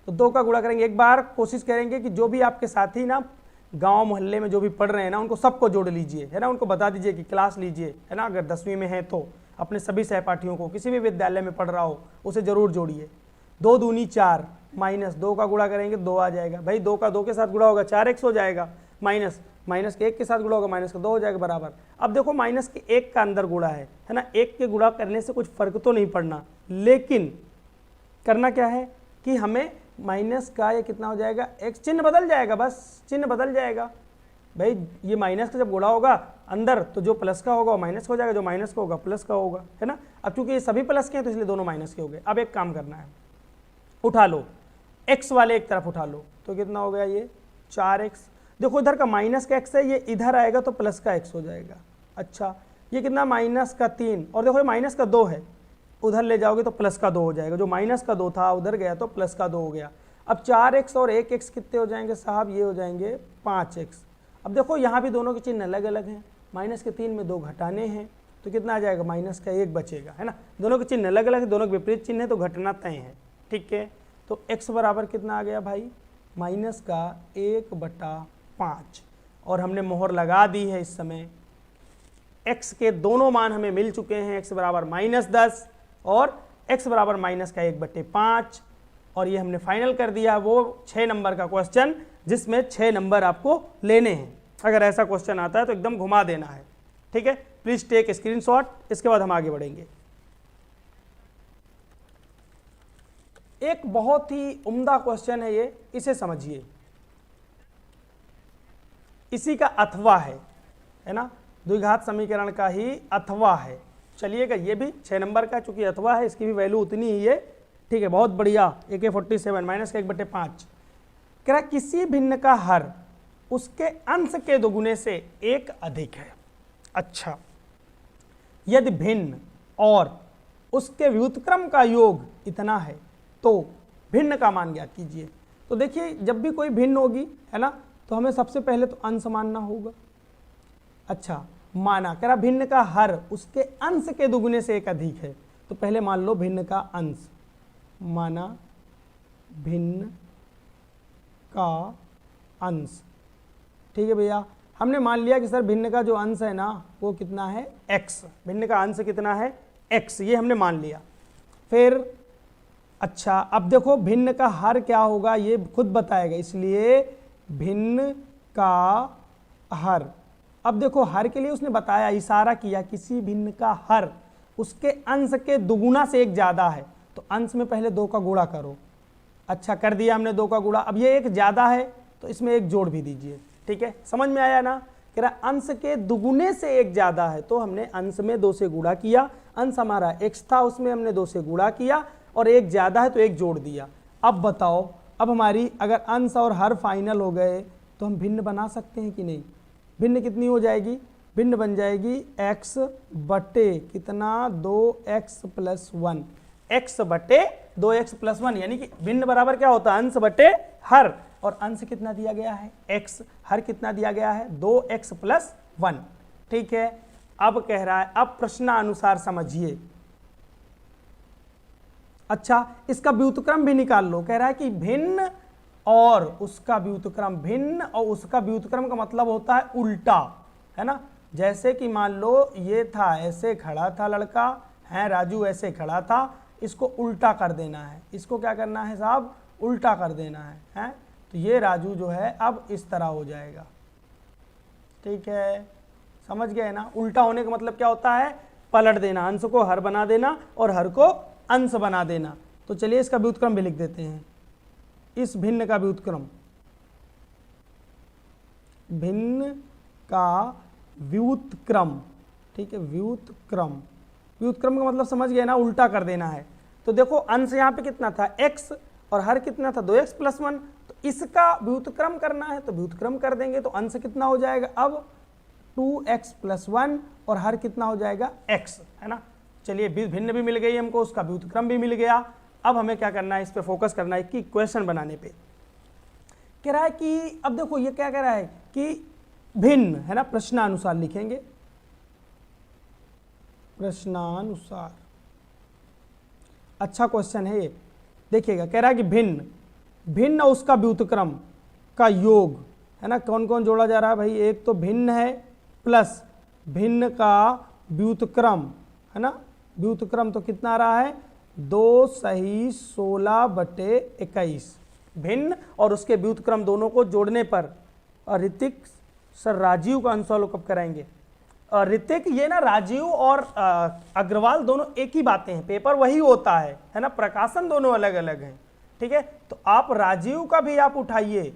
A: तो 2 का गुणा करेंगे। एक बार कोशिश करेंगे कि जो भी आपके साथी ना गांव मोहल्ले में जो भी पढ़ रहे हैं ना, उनको सबको जोड़ लीजिए, है ना, उनको बता दीजिए कि क्लास लीजिए, है ना, अगर 10वीं में है तो अपने सभी सहपाठियों को, किसी भी विद्यालय में पढ़ रहा हो उसे जरूर जोड़िए। 2 दूनी 4 माइनस 2 का गुणा करेंगे 2 आ जाएगा, भाई 2 का 2 के साथ गुणा होगा 4x हो जाएगा, माइनस माइनस के 1 के साथ गुणा होगा माइनस का 2 हो जाएगा बराबर। अब देखो माइनस के 1 का अंदर गुणा है ना, 1 के गुणा करने से कुछ फर्क तो नहीं पड़ना, लेकिन करना क्या है कि हमें माइनस का ये कितना हो जाएगा, x चिन्ह बदल जाएगा, बस चिन्ह बदल जाएगा। भाई ये माइनस का जब गुणा होगा अंदर तो जो प्लस का होगा वो माइनस का हो जाएगा, जो माइनस का होगा प्लस का होगा, है ना। अब चूंकि ये सभी प्लस के हैं तो इसलिए दोनों माइनस के हो गए। अब एक काम करना है, उठा लो x वाले एक तरफ उठा लो, तो कितना हो गया ये 4x। देखो इधर का माइनस का x है, ये इधर आएगा तो प्लस का x हो जाएगा। अच्छा ये कितना माइनस का 3, और देखो ये माइनस का 2 है, उधर ले जाओगे तो प्लस का 2 हो जाएगा, जो माइनस का 2 था उधर गया तो प्लस का 2 हो गया। अब 4x और 1x कितने हो जाएंगे साहब, ये हो जाएंगे 5x। अब देखो यहाँ भी दोनों के चिन्ह अलग अलग हैं, माइनस के 3 में 2 घटाने हैं तो कितना आ जाएगा, माइनस का 1 बचेगा, है ना। दोनों के चिन्ह अलग अलग है, दोनों के विपरीत चिन्ह है तो घटना तय है। ठीक है, तो x बराबर कितना आ गया भाई, माइनस का 1/5, और हमने मोहर लगा दी है इस समय। x के दोनों मान हमें मिल चुके हैं, x बराबर -10 और x बराबर माइनस का 1/5, और ये हमने फाइनल कर दिया वो 6 नंबर का क्वेश्चन, जिसमें 6 नंबर आपको लेने हैं। अगर ऐसा क्वेश्चन आता है तो एकदम घुमा देना है। ठीक है, प्लीज टेक स्क्रीनशॉट, इसके बाद हम आगे बढ़ेंगे। एक बहुत ही उम्दा क्वेश्चन है ये, इसे समझिए, इसी का अथवा है ना, द्विघात समीकरण का ही अथवा है। चलिएगा, ये भी 6 नंबर का, चूंकि अथवा है इसकी भी वैल्यू उतनी ही है। ठीक है, बहुत बढ़िया। AK47 माइनस का 1/5 कह रहा किसी भिन्न का हर उसके अंश के दोगुने से 1 अधिक है। अच्छा, यदि भिन्न और उसके व्युत्क्रम का योग इतना है तो भिन्न का मान ज्ञात कीजिए। तो देखिए, जब भी कोई भिन्न होगी, है ना, तो हमें सबसे पहले तो अंश मानना होगा। अच्छा, माना, कह रहा भिन्न का हर उसके अंश के दुगुने से 1 अधिक है, तो पहले मान लो भिन्न का अंश, माना भिन्न का अंश। ठीक है भैया, हमने मान लिया कि सर भिन्न का जो अंश है ना वो कितना है, x, भिन्न का अंश कितना है, x, ये हमने मान लिया। फिर अच्छा, अब देखो भिन्न का हर क्या होगा ये खुद बताएगा, इसलिए भिन्न का हर। अब देखो हर के लिए उसने बताया, इशारा किया, किसी भिन्न का हर उसके अंश के दुगुना से 1 ज्यादा है, तो अंश में पहले 2 का गुणा करो। अच्छा, कर दिया हमने 2 का गुणा। अब ये 1 ज्यादा है तो इसमें 1 जोड़ भी दीजिए। ठीक है, समझ में आया ना। कह रहा अंश के दुगुने से 1 ज्यादा है, तो हमने अंश में 2 से गुणा किया, अंश हमारा x था उसमें हमने 2 से गुणा किया, और 1 ज्यादा है तो 1 जोड़ दिया। अब बताओ, अब हमारी अगर अंश और हर फाइनल हो गए तो हम भिन्न बना सकते हैं कि नहीं। भिन्न कितनी हो जाएगी, भिन्न बन जाएगी x बटे कितना, 2x + 1, x बटे 2x + 1, यानी कि भिन्न बराबर क्या होता है, अंश बटे हर, और अंश कितना दिया गया है x, हर कितना दिया गया है 2x + 1। ठीक है, अब कह रहा है, अब प्रश्नानुसार समझिए। अच्छा, इसका व्युत्क्रम भी निकाल लो। कह रहा है कि भिन्न और उसका व्युत्क्रम, भिन्न और उसका व्युत्क्रम का मतलब होता है उल्टा, है ना। जैसे कि मान लो ये था, ऐसे खड़ा था लड़का, है राजू ऐसे खड़ा था, इसको उल्टा कर देना है। इसको क्या करना है साहब, उल्टा कर देना है। तो ये राजू जो है अब इस तरह हो जाएगा। ठीक है, समझ गए ना। उल्टा होने का मतलब क्या होता है, पलट देना, अंश को हर बना देना और हर को अंश बना देना। तो चलिए इसका व्युत्क्रम भी लिख देते हैं, इस भिन्न का व्युत्क्रम, भिन्न का व्युत्क्रम। ठीक है, व्युत्क्रम, व्युत्क्रम का मतलब समझ गए ना, उल्टा कर देना है। तो देखो अंश यहाँ पे कितना था x और हर कितना था 2x + 1, तो इसका व्युत्क्रम करना है तो व्युत्क्रम कर देंगे, तो अंश कितना हो जाएगा अब 2x + 1 और हर कितना हो जाएगा x, है ना। चलिए भिन्न भी मिल गई हमको, उसका व्युत्क्रम भी मिल गया। अब हमें क्या करना है, इस पे फोकस करना है कि क्वेश्चन बनाने पे। कह रहा है कि अब देखो ये क्या कह रहा है कि भिन्न है ना, प्रश्नानुसार लिखेंगे, प्रश्नानुसार। अच्छा क्वेश्चन है ये, देखिएगा कह रहा है कि भिन्न, भिन्न और उसका व्युत्क्रम का योग है ना, कौन कौन जोड़ा जा रहा है भाई, एक तो भिन्न है प्लस भिन्न का व्युत्क्रम है ना, व्युत्क्रम तो कितना आ रहा है 2 सही 16/21, भिन्न और उसके व्युत्क्रम दोनों को जोड़ने पर। और ऋतिक सर राजीव का आंसर कब कराएंगे, ऋतिक ये ना राजीव और अग्रवाल दोनों एक ही बातें हैं, पेपर वही होता है ना, प्रकाशन दोनों अलग अलग हैं, ठीक है। तो आप राजीव का भी आप उठाइए,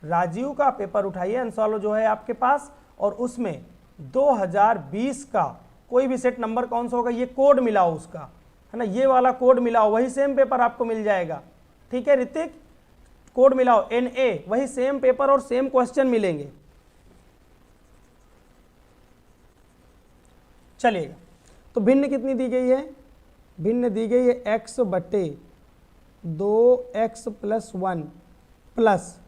A: राजीव का पेपर उठाइए, आंसर जो है आपके पास, और उसमें 2020 का कोई भी सेट नंबर कौन सा होगा ये कोड मिलाओ उसका, है ना, ये वाला कोड मिलाओ, वही सेम पेपर आपको मिल जाएगा, ठीक है ऋतिक, कोड मिलाओ NA, वही सेम पेपर और सेम क्वेश्चन मिलेंगे। चलिएगा, तो भिन्न कितनी दी गई है, भिन्न दी गई है x/2x + 1 प्लस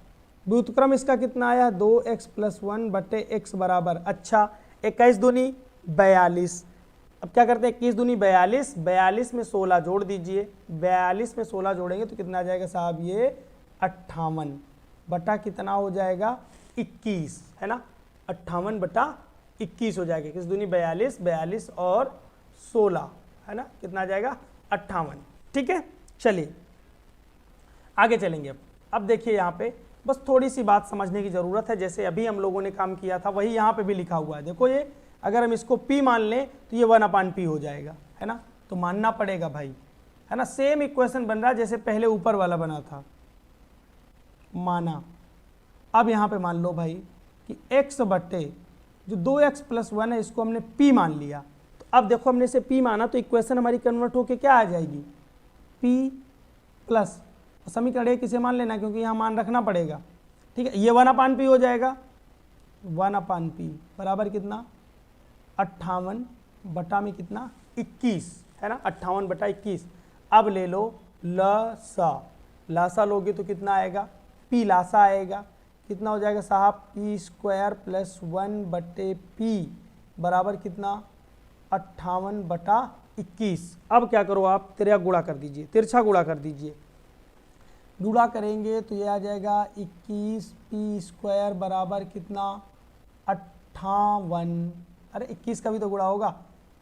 A: व्युत्क्रम इसका कितना आया 2x + 1/x बराबर, अच्छा 21 दूनी 42। अब क्या करते हैं, 21 दूनी 42, 42 में 16 जोड़ दीजिए, 42 में 16 जोड़ेंगे तो कितना आ जाएगा साहब ये 58 बटा कितना हो जाएगा 21, है ना, 58/21 हो जाएगा, 21 दूनी 42, 42 और 16 है ना, कितना आ जाएगा 58, ठीक है। चलिए आगे चलेंगे। अब देखिए यहाँ पे बस थोड़ी सी बात समझने की ज़रूरत है, जैसे अभी हम लोगों ने काम किया था वही यहाँ पे भी लिखा हुआ है। देखो ये अगर हम इसको P मान लें तो ये 1/P हो जाएगा, है ना, तो मानना पड़ेगा भाई, है ना, सेम इक्वेशन बन रहा है जैसे पहले ऊपर वाला बना था, माना। अब यहाँ पे मान लो भाई कि x बटे जो 2x + 1 है इसको हमने P मान लिया, तो अब देखो हमने इसे P माना तो इक्वेशन हमारी कन्वर्ट होके क्या आ जाएगी P प्लस समीकरण एक इसे मान लेना क्योंकि यहाँ मान रखना पड़ेगा, ठीक है, ये 1/P हो जाएगा, 1/P बराबर कितना 58 बटा में कितना 21, है ना, 58/21। अब ले लो लसा, लासा लोगे तो कितना आएगा P लासा आएगा, कितना हो जाएगा साहब P² + 1/P बराबर कितना 58/21। अब क्या करो आप तिरछा गुणा कर दीजिए, तिरछा गुणा कर दीजिए, गुणा करेंगे तो ये आ जाएगा 21P² बराबर कितना 58, अरे 21 का भी तो गुणा होगा,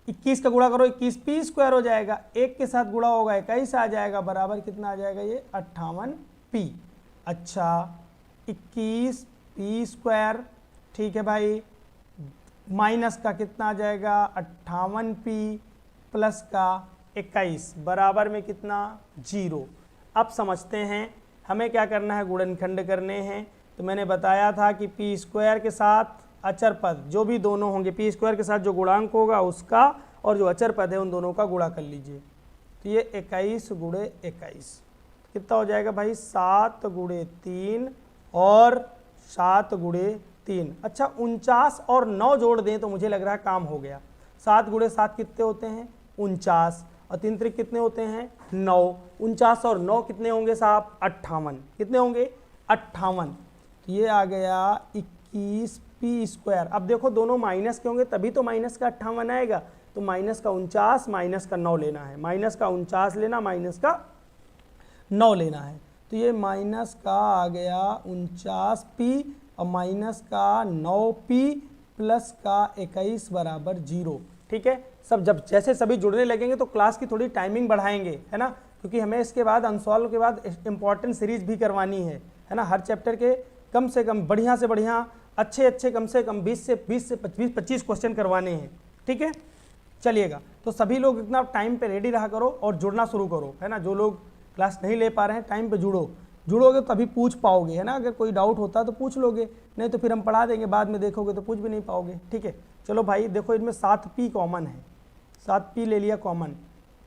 A: 21 का गुणा करो 21P² हो जाएगा, एक के साथ गुणा होगा 21 आ जाएगा, बराबर कितना आ जाएगा ये 58P। अच्छा 21P², ठीक है भाई, माइनस का कितना आ जाएगा 58P प्लस का 21 बराबर में कितना 0। अब समझते हैं हमें क्या करना है, गुणनखंड करने हैं। तो मैंने बताया था कि P² के साथ अचर पद जो भी दोनों होंगे, P² के साथ जो गुणांक होगा उसका और जो अचर पद है उन दोनों का गुणा कर लीजिए, तो ये 21 × 21 कितना हो जाएगा भाई 7 × 3 और 7 × 3। अच्छा 49 और 9 जोड़ दें तो मुझे लग रहा है काम हो गया। 7 × 7 कितने होते हैं 49 और 3 त्रिक कितने होते हैं 9, 49 और 9 कितने होंगे साहब 58, कितने होंगे 58, तो ये आ गया 21P²। अब देखो दोनों माइनस के होंगे तभी तो माइनस का 58 आएगा, तो माइनस का 49 माइनस का 9 लेना है, माइनस का 49 लेना माइनस का 9 लेना है, तो ये माइनस का आ गया 49P और माइनस का 9P प्लस का 21 बराबर 0, ठीक है। सब जब जैसे सभी जुड़ने लगेंगे तो क्लास की थोड़ी टाइमिंग बढ़ाएंगे, है ना, क्योंकि हमें इसके बाद अनसॉल्व के बाद इंपॉर्टेंट सीरीज भी करवानी है ना, हर चैप्टर के कम से कम बढ़िया से बढ़िया अच्छे कम से कम 20 से 25 क्वेश्चन करवाने हैं, ठीक है। चलिएगा, तो सभी लोग इतना टाइम पे रेडी रहा करो और जुड़ना शुरू करो, है ना, जो लोग क्लास नहीं ले पा रहे हैं टाइम पे जुड़ोगे तभी पूछ पाओगे, है ना, अगर कोई डाउट होता है तो पूछ लोगे, नहीं तो फिर हम पढ़ा देंगे, बाद में देखोगे तो पूछ भी नहीं पाओगे, ठीक है। चलो भाई देखो इनमें 7P कॉमन है, 7P ले लिया कॉमन,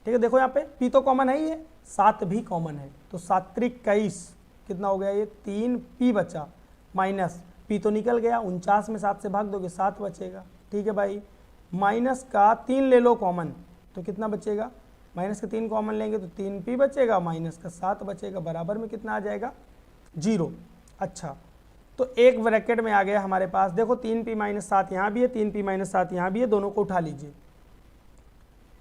A: ठीक है, देखो यहाँ पे P तो कॉमन है ही है, 7 भी कॉमन है, तो 7 त्रिक 21 कितना हो गया ये 3P बचा, माइनस P तो निकल गया, 49 में 7 से भाग दोगे 7 बचेगा, ठीक है भाई, माइनस का 3 ले लो कॉमन तो कितना बचेगा, माइनस का 3 कॉमन लेंगे तो 3P बचेगा, माइनस का 7 बचेगा, बराबर में कितना आ जाएगा 0। अच्छा तो एक ब्रैकेट में आ गया हमारे पास, देखो 3p माइनस 7 यहाँ भी है, 3p माइनस 7 यहाँ भी है, दोनों को उठा लीजिए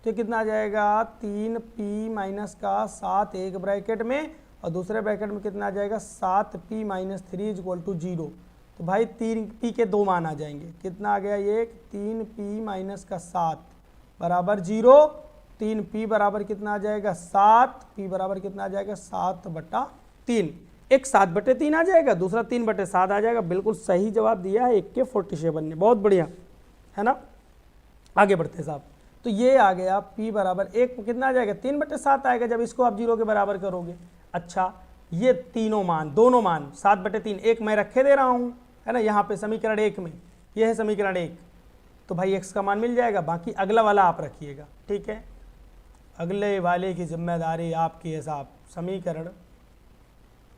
A: तो कितना आ जाएगा 3p माइनस का 7 एक ब्रैकेट में और दूसरे ब्रैकेट में कितना आ जाएगा 7p माइनस 3 इक्वल टू 0। तो भाई 3p के दो मान आ जाएंगे, कितना आ गया ये 3p माइनस का 7 बराबर 0, 3p बराबर कितना आ जाएगा 7, p बराबर कितना आ जाएगा 7/3। एक 7/3 आ जाएगा, दूसरा 3/7 आ जाएगा। बिल्कुल सही जवाब दिया है 1 के 47 ने, बहुत बढ़िया है ना। आगे बढ़ते साहब, तो ये आ गया p बराबर 1 कितना आ जाएगा 3/7 आएगा जब इसको आप 0 के बराबर करोगे। अच्छा ये तीनों मान, दोनों मान 7/3 एक मैं रखे दे रहा हूँ है ना, यहाँ पे समीकरण 1 में, ये है समीकरण 1, तो भाई x का मान मिल जाएगा, बाकी अगला वाला आप रखिएगा, ठीक है। अगले वाले की जिम्मेदारी आपकी है साहब। समीकरण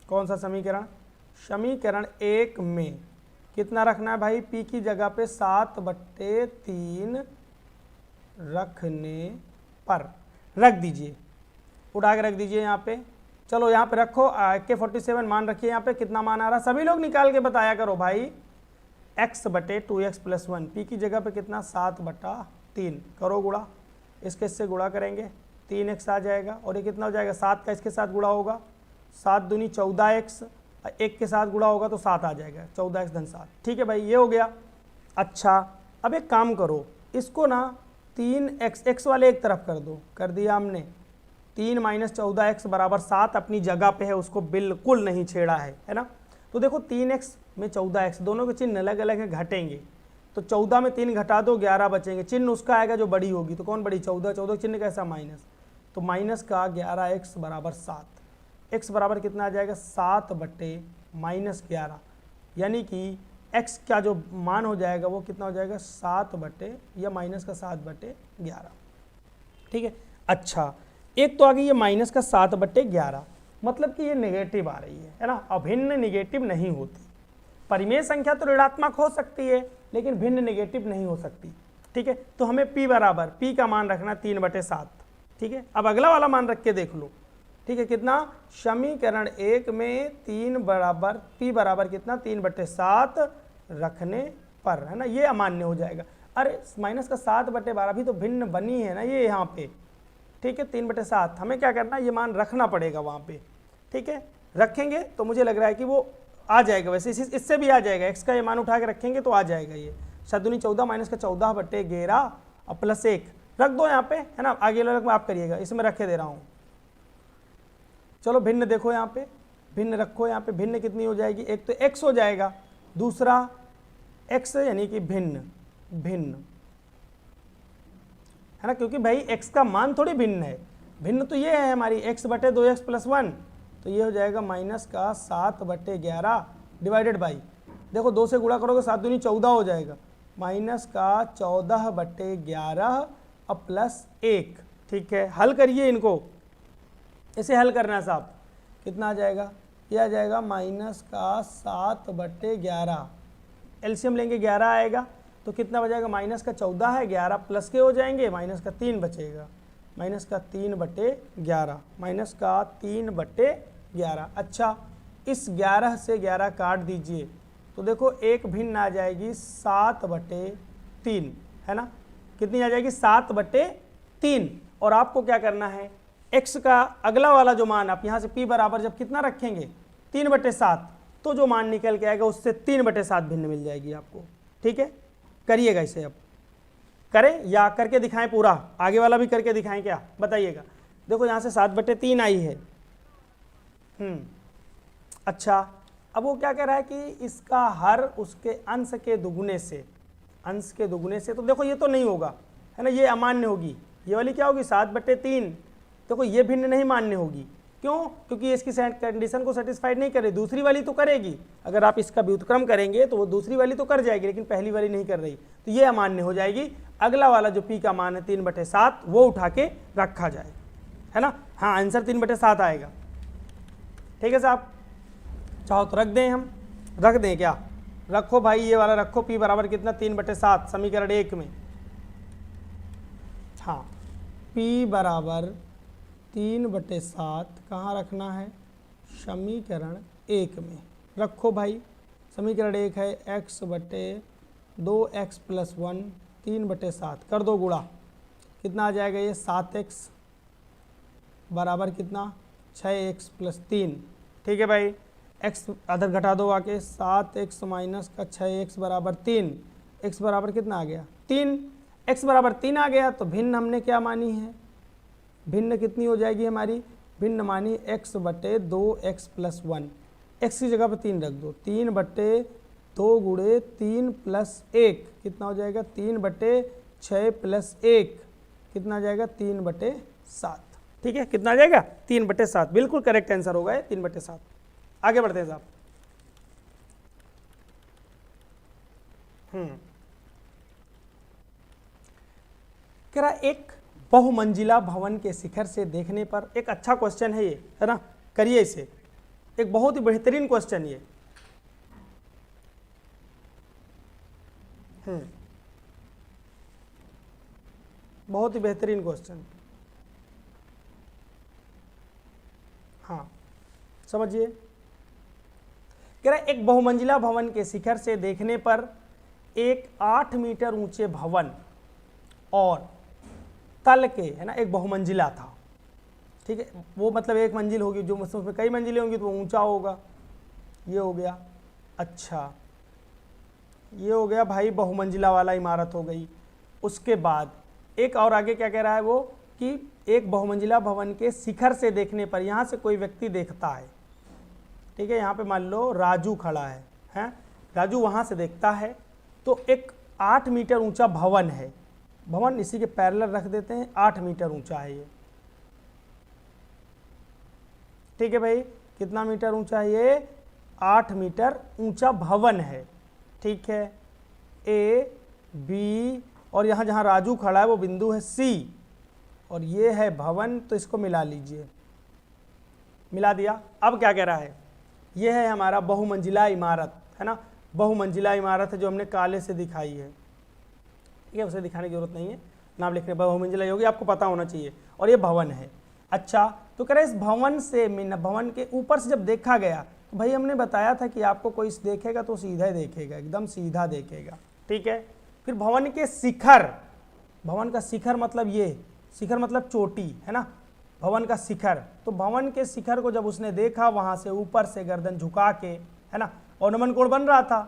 A: कौन सा समीकरण, समीकरण 1 में कितना रखना है भाई, p की जगह पे 7/3 रखने पर रख दीजिए, उठा के रख दीजिए यहाँ पे। चलो यहाँ पे रखो, के 47 मान रखिए, यहाँ पे कितना मान आ रहा, सभी लोग निकाल के बताया करो भाई। x/2x + 1, p की जगह पे कितना 7/3 करो गुणा, इसके इससे गुणा करेंगे 3x आ जाएगा, और ये कितना हो जाएगा 7 का इसके साथ गुणा होगा, 7 दूनी 14x, 1 के साथ गुणा होगा तो 7 आ जाएगा, 14x धन 7, ठीक है भाई ये हो गया। अच्छा अब एक काम करो, इसको ना 3x, x वाले एक तरफ कर दो, कर दिया हमने, 3 माइनस 14x बराबर 7 अपनी जगह पे है, उसको बिल्कुल नहीं छेड़ा है ना। तो देखो 3x में 14x दोनों के चिन्ह अलग अलग है, घटेंगे, तो 14 में 3 घटा दो 11 बचेंगे, चिन्ह उसका आएगा जो बड़ी होगी, तो कौन बड़ी 14, 14 चिन्ह कैसा माइनस, तो माइनस का 11x बराबर 7, x बराबर कितना आ जाएगा 7/-11, यानी कि x का जो मान हो जाएगा वो कितना हो जाएगा 7/ या माइनस का 7/11, ठीक है। अच्छा एक तो आ गई ये माइनस का 7/11, मतलब कि ये नेगेटिव आ रही है ना, अभिन्न नेगेटिव नहीं होती। परिमेय संख्या तो ऋणात्मक हो सकती है लेकिन भिन्न नेगेटिव नहीं हो सकती, ठीक है। तो हमें p बराबर, p का मान रखना 3/7, ठीक है। अब अगला वाला मान रख के देख लो, ठीक है, कितना, समीकरण 1 में 3 बराबर, p बराबर कितना 3/7 रखने पर, है ना, ये अमान्य हो जाएगा। अरे माइनस का 7/12 भी तो भिन्न बनी है ना ये यहाँ पे, ठीक है, 3/7 हमें क्या करना है, ये मान रखना पड़ेगा वहाँ पे, ठीक है। रखेंगे तो मुझे लग रहा है कि वो आ जाएगा, वैसे इससे भी आ जाएगा, x का ये मान उठा के रखेंगे तो आ जाएगा ये 7×14 माइनस का 14/11 और +1 रख दो यहाँ पे, है ना, आगे वाला आप करिएगा, इसमें रखे दे रहा हूँ। चलो भिन्न देखो यहाँ पे, भिन्न रखो यहाँ पे, भिन्न कितनी हो जाएगी, एक तो x हो जाएगा, दूसरा x यानी कि भिन्न, भिन्न है ना, क्योंकि भाई x का मान थोड़ी भिन्न है, भिन्न तो ये है हमारी x/2x + 1, तो ये हो जाएगा माइनस का 7/11 डिवाइडेड बाई, देखो 2 से गुणा करोगे 7 दूनी 14 हो जाएगा, माइनस का 14/11 और +1, ठीक है। हल करिए इनको, इसे हल करना है साहब, कितना आ जाएगा, ये आ जाएगा माइनस का 7/11, एलसीएम लेंगे 11 आएगा, तो कितना बचेगा, माइनस का 14 है, 11 प्लस के हो जाएंगे, माइनस का 3 बचेगा, माइनस का 3/11, माइनस का 3/11। अच्छा इस 11 से 11 काट दीजिए तो देखो एक भिन्न आ जाएगी 7/3, है ना, कितनी आ जाएगी 7/3। और आपको क्या करना है, x का अगला वाला जो मान, आप यहाँ से p बराबर जब कितना रखेंगे 3/7, तो जो मान निकल के आएगा उससे 3/7 भिन्न मिल जाएगी आपको, ठीक है। करिएगा इसे, अब करें या करके दिखाएं, पूरा आगे वाला भी करके दिखाएं क्या, बताइएगा। देखो यहाँ से 7/3 आई है, अच्छा अब वो क्या कह रहा है कि इसका हर उसके अंश के दुगुने से, अंश के दुगुने से, तो देखो ये तो नहीं होगा, है ना, ये अमान्य होगी, ये वाली क्या होगी 7/3, देखो ये भिन्न नहीं मान्य होगी, क्यों, क्योंकि ये इसकी कंडीशन को सेटिस्फाइड नहीं करे, दूसरी वाली तो करेगी, अगर आप इसका व्युत्क्रम करेंगे तो वो दूसरी वाली तो कर जाएगी, लेकिन पहली वाली नहीं कर रही, तो ये अमान्य हो जाएगी। अगला वाला जो p का मान है 3/7 वो उठा के रखा जाए, है ना, हाँ आंसर 3/7 आएगा, ठीक है साहब। चाहो तो रख दें, हम रख दें क्या, रखो भाई ये वाला रखो, p बराबर कितना 3/7 समीकरण 1 में, हाँ p बराबर 3/7 कहाँ रखना है, समीकरण 1 में रखो भाई, समीकरण 1 है x बटे 2x प्लस 1 3/7 कर दो गुणा, कितना आ जाएगा ये 7x बराबर कितना 6x प्लस 3। ठीक है भाई, x अदर घटा दो आके, 7x माइनस का 6x बराबर 3, x बराबर कितना आ गया 3, x बराबर 3 आ गया। तो भिन्न हमने क्या मानी है, भिन्न कितनी हो जाएगी हमारी, भिन्न मानी x बटे 2x प्लस 1, x की जगह पर 3 रख दो, 3/2 गुणे 3 प्लस 1 कितना हो जाएगा 3/6 प्लस 1 कितना आ जाएगा 3/7। ठीक है, कितना आ जाएगा 3/7, बिल्कुल करेक्ट आंसर होगा 3/7। आगे बढ़ते हैं साहब। कह रहा एक बहुमंजिला भवन के शिखर से देखने पर, एक अच्छा क्वेश्चन है ये, है ना, करिए इसे, एक बहुत ही बेहतरीन क्वेश्चन ये। बहुत ही बेहतरीन क्वेश्चन। हाँ समझिए, कह रहा है एक बहुमंजिला भवन के शिखर से देखने पर एक 8 मीटर ऊंचे भवन और तल के, है ना, एक बहुमंजिला था। ठीक है, वो मतलब एक मंजिल होगी, जो उसमें कई मंजिलें होंगी तो वो ऊंचा होगा। ये हो गया, अच्छा ये हो गया भाई बहुमंजिला वाला इमारत हो गई। उसके बाद एक और आगे क्या कह रहा है वो, कि एक बहुमंजिला भवन के शिखर से देखने पर, यहाँ से कोई व्यक्ति देखता है, ठीक है, यहाँ पे मान लो राजू खड़ा है, हैं, राजू वहाँ से देखता है, तो एक 8 मीटर ऊंचा भवन है, भवन इसी के पैरेलल रख देते हैं, 8 मीटर ऊंचा है ये। ठीक है भाई, कितना मीटर ऊंचा है ये, 8 मीटर ऊंचा भवन है। ठीक है, ए बी, और यहाँ जहाँ राजू खड़ा है वो बिंदु है सी, और ये है भवन, तो इसको मिला लीजिए, मिला दिया। अब क्या कह रहा है, ये है हमारा बहुमंजिला इमारत, है ना, बहुमंजिला इमारत है जो हमने काले से दिखाई है। ठीक है, उसे दिखाने की जरूरत नहीं है, नाम लिखने बहुमंजिला होगी, आपको पता होना चाहिए। और ये भवन है। अच्छा, तो कह रहे इस भवन से, भवन के ऊपर से जब देखा गया, तो भाई हमने बताया था कि आपको कोई देखेगा तो सीधा ही देखेगा, एकदम सीधा देखेगा। ठीक है, फिर भवन के शिखर, भवन का शिखर मतलब ये, शिखर मतलब चोटी, है ना, भवन का शिखर, तो भवन के शिखर को जब उसने देखा वहां से ऊपर से गर्दन झुका के, है ना, और नमन कोण बन रहा था,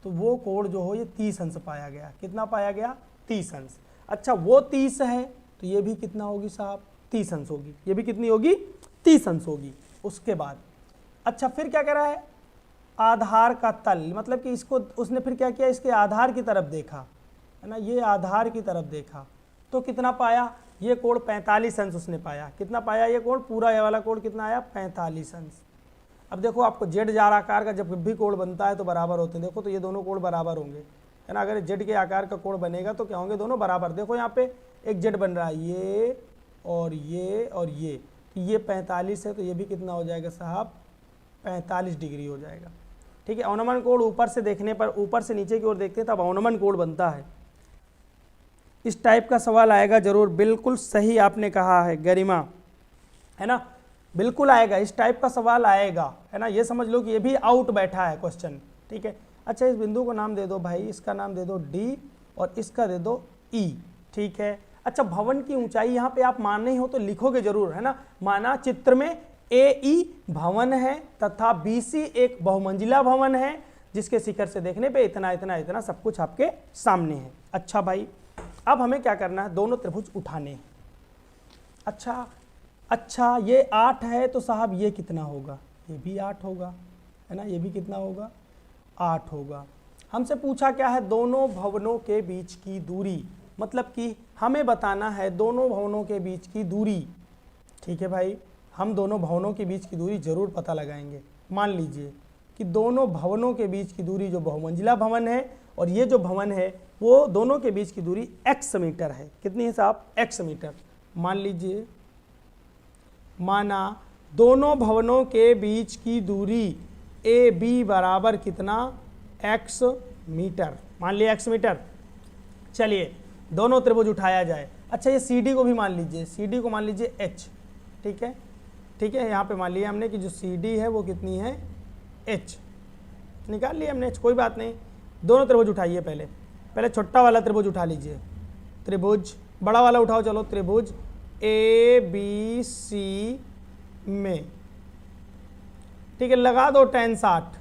A: तो वो कोण जो हो ये 30 अंश पाया गया। कितना पाया गया, 30 अंश। अच्छा, वो 30 है तो ये भी कितना होगी साहब, 30 अंश होगी, ये भी कितनी होगी, 30 अंश होगी। उसके बाद अच्छा फिर क्या कह रहा है, आधार का तल, मतलब कि इसको उसने फिर क्या किया, इसके आधार की तरफ देखा, है ना, ये आधार की तरफ देखा, तो कितना पाया, ये कोण 45 अंश उसने पाया। कितना पाया ये कोण, पूरा ये वाला कोण कितना आया, 45 अंश। अब देखो आपको जेड जार आकार का जब भी कोण बनता है तो बराबर होते हैं, देखो तो ये दोनों कोण बराबर होंगे, है ना, अगर जेड के आकार का कोण बनेगा तो क्या होंगे, दोनों बराबर। देखो यहाँ पे एक जेड बन रहा है, ये और ये और ये, तो ये 45 है, तो ये भी कितना हो जाएगा साहब, 45 डिग्री हो जाएगा। ठीक है, अवनमन कोण ऊपर से देखने पर, ऊपर से नीचे की ओर देखते हैं तब अवनमन कोण बनता है। इस टाइप का सवाल आएगा जरूर, बिल्कुल सही आपने कहा है गरिमा, है ना, बिल्कुल आएगा, इस टाइप का सवाल आएगा, है ना, ये समझ लो कि ये भी आउट बैठा है क्वेश्चन। ठीक है, अच्छा इस बिंदु को नाम दे दो भाई, इसका नाम दे दो डी और इसका दे दो ई। ठीक है, अच्छा भवन की ऊंचाई यहाँ पे आप मानने हो तो लिखोगे जरूर, है ना, माना चित्र में AE भवन है तथा BC एक बहुमंजिला भवन है, जिसके शिखर से देखने पे इतना इतना इतना सब कुछ आपके सामने है। अच्छा भाई, अब हमें क्या करना है, दोनों त्रिभुज उठाने हैं। अच्छा ये 8 है तो साहब ये कितना होगा, ये भी 8 होगा, है ना, ये भी कितना होगा, 8 होगा। हमसे पूछा क्या है, दोनों भवनों के बीच की दूरी, मतलब कि हमें बताना है दोनों भवनों के बीच की दूरी। ठीक है भाई, हम दोनों भवनों के बीच की दूरी जरूर पता लगाएंगे। मान लीजिए कि दोनों भवनों के बीच की दूरी, जो बहुमंजिला भवन है और ये जो भवन है, वो दोनों के बीच की दूरी x मीटर है। कितनी है साहब, x मीटर। मान लीजिए, माना दोनों भवनों के बीच की दूरी AB बराबर कितना, x मीटर, मान लिया x मीटर। चलिए दोनों त्रिभुज उठाया जाए। अच्छा ये CD को भी मान लीजिए, CD को मान लीजिए h। ठीक है, ठीक है, यहाँ पे मान लिया हमने कि जो CD है वो कितनी है, h। निकाल लिया हमने, कोई बात नहीं। दोनों त्रिभुज उठाइए, पहले छोटा वाला त्रिभुज उठा लीजिए, त्रिभुज बड़ा वाला उठाओ, चलो त्रिभुज ए बी सी में, ठीक है, लगा दो tan 60,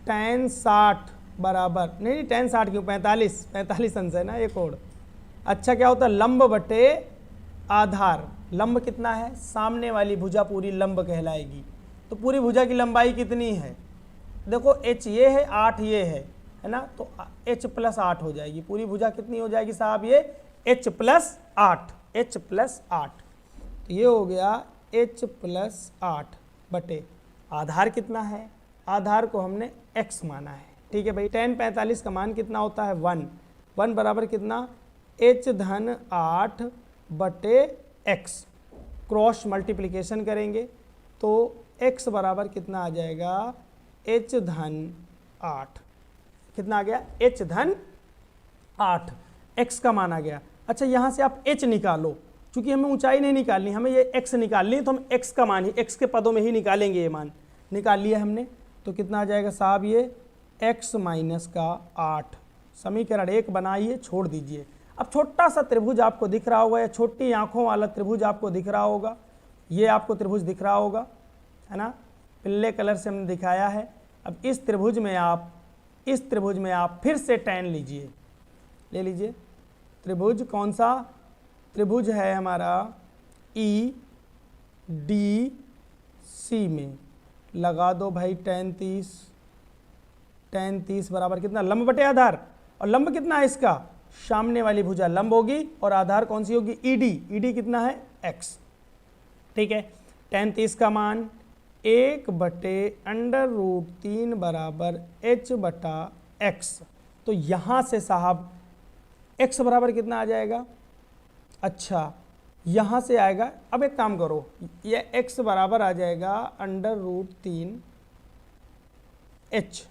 A: tan 60 बराबर, नहीं tan 60 क्यों, 45 अंश है ना ये कोण। अच्छा क्या होता है, लंब बटे आधार। लंब कितना है, सामने वाली भुजा पूरी लंब कहलाएगी। तो पूरी भुजा की लंबाई कितनी है, देखो h ये है, 8 ये है ना, तो h + 8 हो जाएगी। पूरी भुजा कितनी हो जाएगी साहब, ये h + 8, h + 8। तो ये हो गया h + 8 बटे आधार कितना है, आधार को हमने x माना है, ठीक है भाई। tan 45 का मान कितना होता है 1 बराबर कितना, h धन 8 बटे x, क्रॉस मल्टीप्लिकेशन करेंगे तो x बराबर कितना आ जाएगा, h धन 8, कितना आ गया, h धन 8, x का मान आ गया। अच्छा यहाँ से आप h निकालो, चूंकि हमें ऊंचाई नहीं निकालनी, हमें ये x निकालनी है, तो हम x का मान ही x के पदों में ही निकालेंगे। ये मान निकाल लिया हमने, तो कितना आ जाएगा साहब, ये x - 8। समीकरण 1 बनाइए, छोड़ दीजिए। अब छोटा सा त्रिभुज आपको दिख रहा होगा, या छोटी आंखों वाला त्रिभुज आपको दिख रहा होगा, ये आपको त्रिभुज दिख रहा होगा, है ना, पीले कलर से हमने दिखाया है। अब इस त्रिभुज में आप फिर से tan लीजिए, ले लीजिए। त्रिभुज कौन सा, त्रिभुज है हमारा ई डी सी में, लगा दो भाई tan 30 बराबर कितना, लंब बटे आधार। और लंब कितना है इसका, सामने वाली भुजा लंब होगी और आधार कौन सी होगी, ईडी कितना है x, ठीक है। tan 30 का मान 1/√3 बराबर h बटा x। तो यहाँ से साहब x बराबर कितना आ जाएगा, अच्छा यहाँ से आएगा, अब एक काम करो, ये x बराबर आ जाएगा √3 h,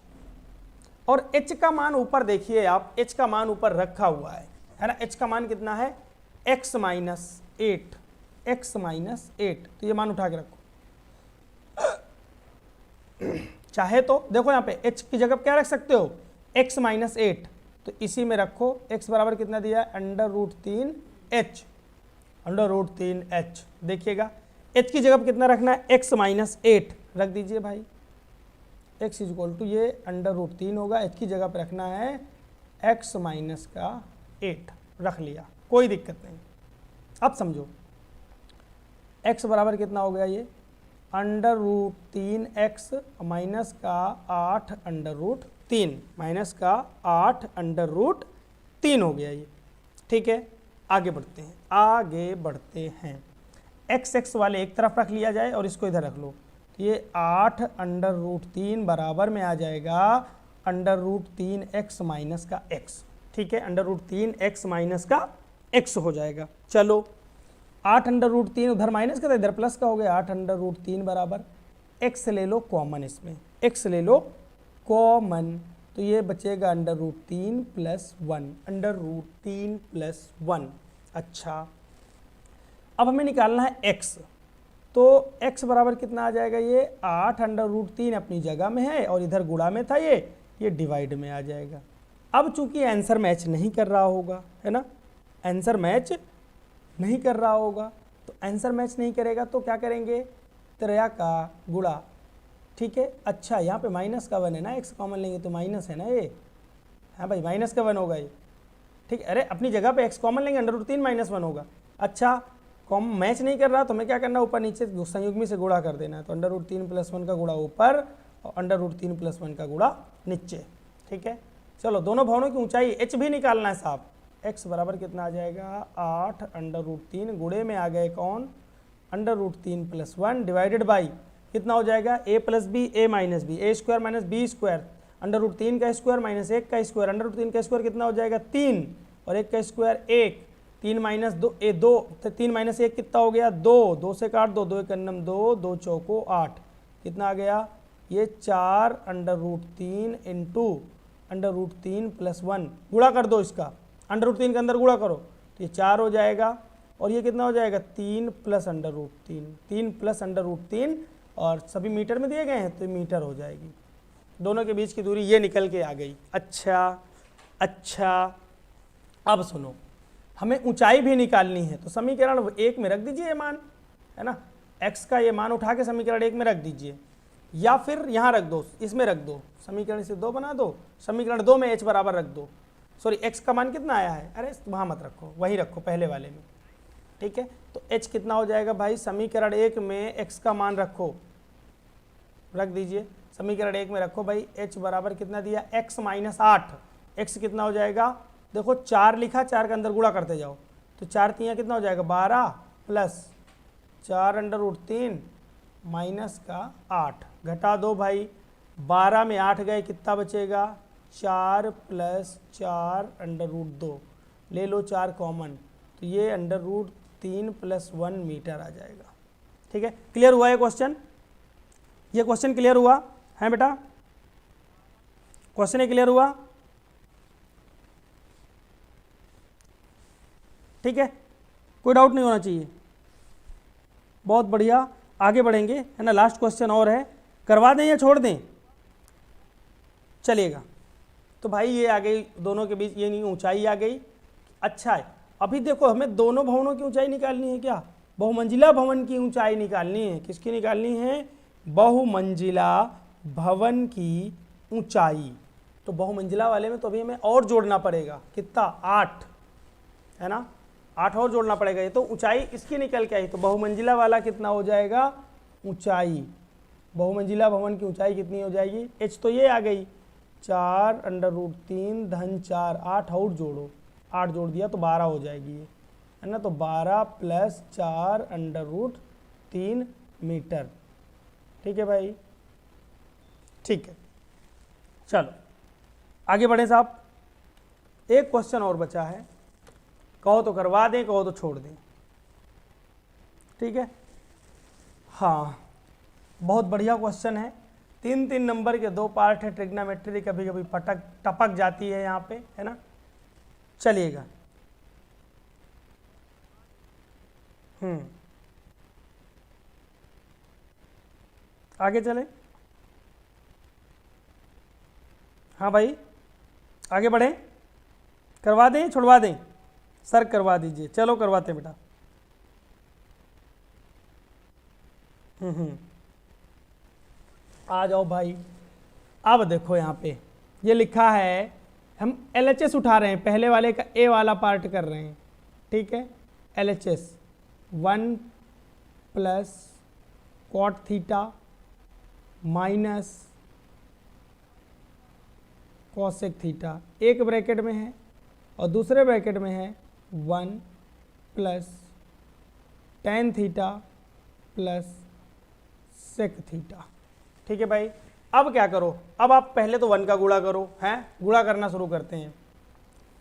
A: और h का मान ऊपर देखिए आप, h का मान ऊपर रखा हुआ है ना, h का मान कितना है, x - 8, तो ये मान उठा के रखो। चाहे तो देखो यहाँ पे h की जगह क्या रख सकते हो, x - 8, तो इसी में रखो, x बराबर कितना दिया है, √3h। देखिएगा h की जगह कितना रखना है, x - 8 रख दीजिए भाई, x = ये √3 होगा, h की जगह पर रखना है x - 8, रख लिया, कोई दिक्कत नहीं। अब समझो x बराबर कितना हो गया, ये √3x -8 हो गया ये, ठीक है। आगे बढ़ते हैं, x वाले एक तरफ रख लिया जाए और इसको इधर रख लो, ये 8√3 बराबर में आ जाएगा √3x - x, ठीक है, √3x - x हो जाएगा। चलो 8√3 उधर माइनस का था, इधर प्लस का हो गया, 8√3 बराबर x ले लो कॉमन, इसमें x ले लो कॉमन, तो ये बचेगा √3 + 1। अच्छा अब हमें निकालना है x, तो x बराबर कितना आ जाएगा, ये 8√3 अपनी जगह में है और इधर गुणा में था, ये डिवाइड में आ जाएगा। अब चूंकि आंसर मैच नहीं कर रहा होगा, है ना, आंसर मैच नहीं कर रहा होगा, तो आंसर मैच नहीं करेगा तो क्या करेंगे, 3 का गुणा, ठीक है। अच्छा यहाँ पे -1 है ना, x कॉमन लेंगे तो माइनस है ना ये, हाँ भाई -1 होगा ये, ठीक है। अरे अपनी जगह पे x कॉमन लेंगे, √3 - 1 होगा। अच्छा कॉम मैच नहीं कर रहा तो हमें क्या करना, ऊपर नीचे संयुग्मी से गुणा कर देना है, तो √3 + 1 का गुणा ऊपर और √3 + 1 का गुणा नीचे, ठीक है। चलो दोनों भवनों की ऊंचाई h भी निकालना है साहब, x बराबर कितना आ जाएगा, 8√3 गुणे में आ गए कौन, √3 + 1 डिवाइडेड बाई कितना हो जाएगा, a + b a - b, a² - b² √3 का स्क्वायर - 1 का स्क्वायर, √3 का स्क्वायर कितना हो जाएगा 3 और 1 का स्क्वायर 1, 3 - 2 2, 3 - 1 कितना हो गया 2, 2 से काट दो, 2 × 9 2, 2 चौको 8, कितना आ गया ये 4√3 × √3 + 1, गुणा कर दो इसका, √3 के अंदर गुणा करो तो ये 4 हो जाएगा, और ये कितना हो जाएगा 3 + √3, 3 + √3, और सभी मीटर में दिए गए हैं तो मीटर हो जाएगी, दोनों के बीच की दूरी ये निकल के आ गई। अच्छा अब सुनो, हमें ऊंचाई भी निकालनी है, तो समीकरण 1 में रख दीजिए ये मान, है ना, x का ये मान उठा के समीकरण 1 में रख दीजिए, या फिर यहाँ रख दो, इसमें रख दो, समीकरण से 2 बना दो, समीकरण 2 में h बराबर रख दो। सॉरी, x का मान कितना आया है, अरे वहाँ मत रखो, वहीं रखो पहले वाले में, ठीक है। तो h कितना हो जाएगा भाई, समीकरण 1 में x का मान रखो, रख दीजिए, समीकरण 1 में रखो भाई, h बराबर कितना दिया, x माइनस 8, x कितना हो जाएगा, देखो 4 लिखा, 4 के अंदर गुणा करते जाओ, तो 4 तियाँ कितना हो जाएगा 12 प्लस 4 अंडर रूट 3 माइनस का 8, घटा दो भाई, 12 में 8 गए, कितना बचेगा 4 प्लस 4 अंडर रूट 2, ले लो 4 कॉमन, तो ये अंडर रूट 3 प्लस 1 मीटर आ जाएगा। ठीक है, क्लियर हुआ ये क्वेश्चन, ये क्वेश्चन क्लियर हुआ है बेटा, क्वेश्चन ये क्लियर हुआ, ठीक है, कोई डाउट नहीं होना चाहिए। बहुत बढ़िया, आगे बढ़ेंगे, है ना, लास्ट क्वेश्चन और है, करवा दें या छोड़ दें, चलिएगा। तो भाई ये आ गई दोनों के बीच, ये नहीं ऊंचाई आ गई। अच्छा है, अभी देखो हमें दोनों भवनों की ऊंचाई निकालनी है, क्या बहुमंजिला भवन की ऊंचाई निकालनी है, किसकी निकालनी है, बहुमंजिला भवन की ऊंचाई। तो बहुमंजिला वाले में तो अभी हमें और जोड़ना पड़ेगा, कितना 8, है ना, 8 और जोड़ना पड़ेगा, ये तो ऊंचाई इसकी निकल के आई, तो बहुमंजिला वाला कितना हो जाएगा, ऊंचाई, बहुमंजिला भवन की ऊंचाई कितनी हो जाएगी, h तो ये आ गई 4 अंडर रूट 3 धन 4, 8 और जोड़ो, 8 जोड़ दिया तो 12 हो जाएगी ये, है ना, तो 12 प्लस 4 अंडर रूट 3 मीटर। ठीक है भाई, ठीक है, चलो आगे बढ़े साहब, एक क्वेश्चन और बचा है, कहो तो करवा दें, कहो तो छोड़ दें, ठीक है। हाँ, बहुत बढ़िया क्वेश्चन है, 3-3 नंबर के 2 पार्ट है, ट्रिग्नोमेट्री कभी कभी टपक जाती है यहाँ पे, है ना, चलिएगा। आगे चलें, हाँ भाई आगे बढ़ें, करवा दें छुड़वा दें, सर करवा दीजिए, चलो करवाते हैं बेटा। आ जाओ भाई, अब देखो यहाँ पे ये लिखा है, हम LHS उठा रहे हैं, पहले वाले का A वाला पार्ट कर रहे हैं, ठीक है, LHS 1 plus cot theta minus cosec theta, एक ब्रैकेट में है और दूसरे ब्रैकेट में है 1 plus tan theta plus sec theta. ठीक है भाई, अब क्या करो, अब आप पहले तो 1 का गुणा करो, हैं, गुणा करना शुरू करते हैं,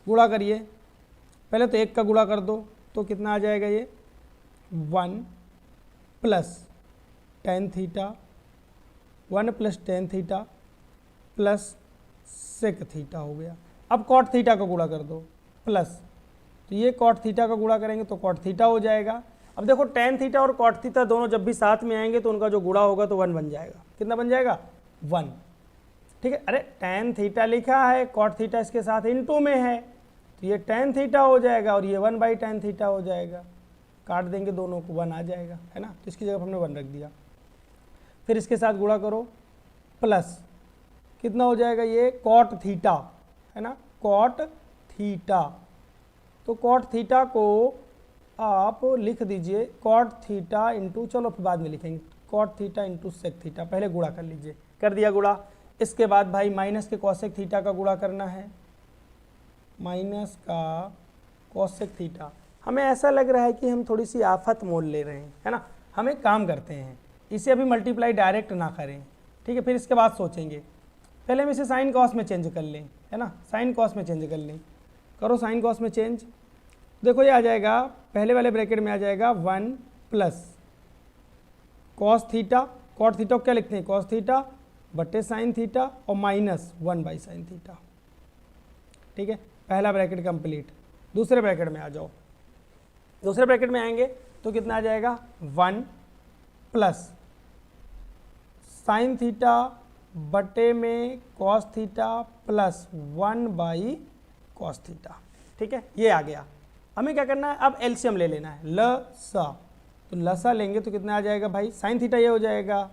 A: गुणा करिए, पहले तो 1 का गुणा कर दो, तो कितना आ जाएगा ये 1 plus tan theta, 1 plus tan theta plus sec theta हो गया। अब कॉट थीटा का गुणा कर दो, प्लस, तो ये कॉट थीटा का गुणा करेंगे तो कॉट थीटा हो जाएगा। अब देखो टेन थीटा और कॉट थीटा दोनों जब भी साथ में आएंगे तो उनका जो गुणा होगा तो 1 बन जाएगा, कितना बन जाएगा 1, ठीक है। अरे टेन थीटा लिखा है, कॉट थीटा इसके साथ इनटू में है, तो ये टेन थीटा हो जाएगा और ये 1/tan थीटा हो जाएगा, काट देंगे दोनों को 1 आ जाएगा, है ना, तो इसकी जगह हमने 1 रख दिया। फिर इसके साथ गुणा करो, प्लस कितना हो जाएगा ये कॉट थीटा, है ना, कॉट थीटा, तो कॉट थीटा को आप लिख दीजिए कॉट थीटा इंटू, चलो फिर बाद में लिखेंगे, cot theta into sec theta, पहले गुणा कर लीजिए, कर दिया गुणा। इसके बाद भाई माइनस के कॉसेक थीटा का गुणा करना है, माइनस का कॉसेक थीटा। हमें ऐसा लग रहा है कि हम थोड़ी सी आफत मोल ले रहे हैं, है ना, हम एक काम करते हैं, इसे अभी मल्टीप्लाई डायरेक्ट ना करें, ठीक है, फिर इसके बाद सोचेंगे, पहले हम इसे साइन कॉस में चेंज कर लें, है ना, साइन कॉस में चेंज कर लें, करो साइन कॉस में चेंज, देखो ये आ जाएगा, पहले वाले ब्रैकेट में आ जाएगा 1 plus cos theta, cot theta को क्या लिखते हैं कॉस थीटा बटे साइन थीटा और माइनस 1/sin थीटा। ठीक है, पहला ब्रैकेट कंप्लीट। दूसरे ब्रैकेट में आ जाओ, दूसरे ब्रैकेट में आएंगे तो कितना आ जाएगा 1 प्लस साइन थीटा बटे में cos theta plus 1 by cos theta. ठीक है, ये आ गया। हमें क्या करना है, अब एलसीएम ले लेना है, लसा। तो लसा लेंगे तो कितना आ जाएगा भाई, साइन थीटा ये हो जाएगा,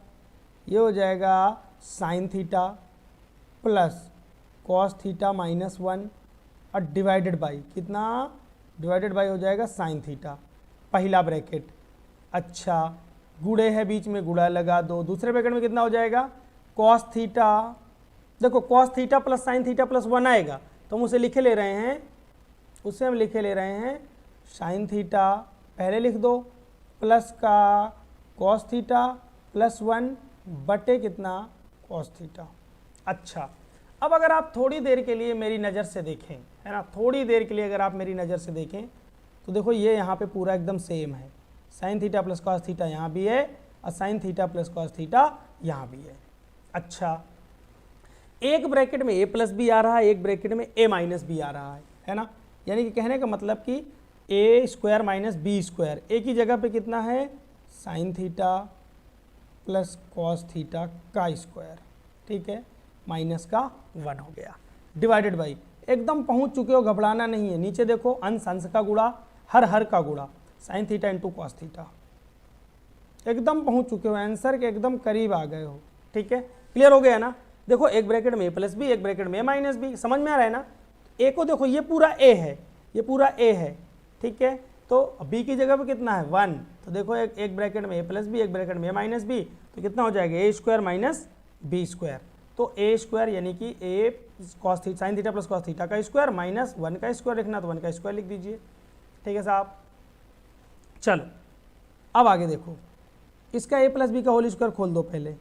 A: ये हो जाएगा sign theta plus cos theta minus 1 और डिवाइडेड बाई कितना, डिवाइडेड बाई हो जाएगा साइन थीटा, पहला ब्रैकेट। अच्छा, गुड़े है बीच में, गुड़ा लगा दो। दूसरे ब्रैकेट में कितना हो जाएगा, कॉस थीटा। देखो cos theta plus sign theta plus 1 आएगा तो हम उसे लिखे ले रहे हैं, उसे हम लिखे ले रहे हैं साइन थीटा पहले लिख दो प्लस का कॉस थीटा प्लस 1 बटे कितना कॉस थीटा। अच्छा, अब अगर आप थोड़ी देर के लिए मेरी नज़र से देखें, है ना, थोड़ी देर के लिए अगर आप मेरी नज़र से देखें तो देखो ये यहाँ पे पूरा एकदम सेम है, sign theta plus cos theta यहाँ भी है और sign theta plus cos theta यहाँ भी है। अच्छा, एक ब्रैकेट में ए प्लस बी आ रहा है, एक ब्रैकेट में ए माइनस बी आ रहा है ना, यानी कि कहने का मतलब कि ए स्क्वायर माइनस बी स्क्वायर, ए की जगह पे कितना है sign theta plus cos theta का स्क्वायर, ठीक है, माइनस का 1 हो गया, डिवाइडेड बाई, एकदम पहुंच चुके हो, घबराना नहीं है। नीचे देखो अंश अंश का गुणा, हर का गुणा, sine theta into cos theta, एकदम पहुंच चुके हो, आंसर के एकदम करीब आ गए हो। ठीक है, क्लियर हो गया ना। देखो एक ब्रैकेट में ए प्लस बी, एक ब्रैकेट में ए माइनस बी, समझ में आ रहा है ना। ए को देखो ये पूरा ए है, ये पूरा ए है, ठीक है, तो बी की जगह पे कितना है 1, तो देखो एक ब्रैकेट में ए प्लस बी, एक ब्रैकेट में ए माइनस बी, तो कितना हो जाएगा A square minus B square, तो ए स्क्वायर यानी कि A cos theta sine theta plus cos theta का स्क्वायर माइनस 1 का स्क्वायर लिखना, तो 1 का स्क्वायर लिख दीजिए। ठीक है साहब, चलो अब आगे देखो, इसका ए प्लस बी का होल स्क्वायर खोल दो पहले,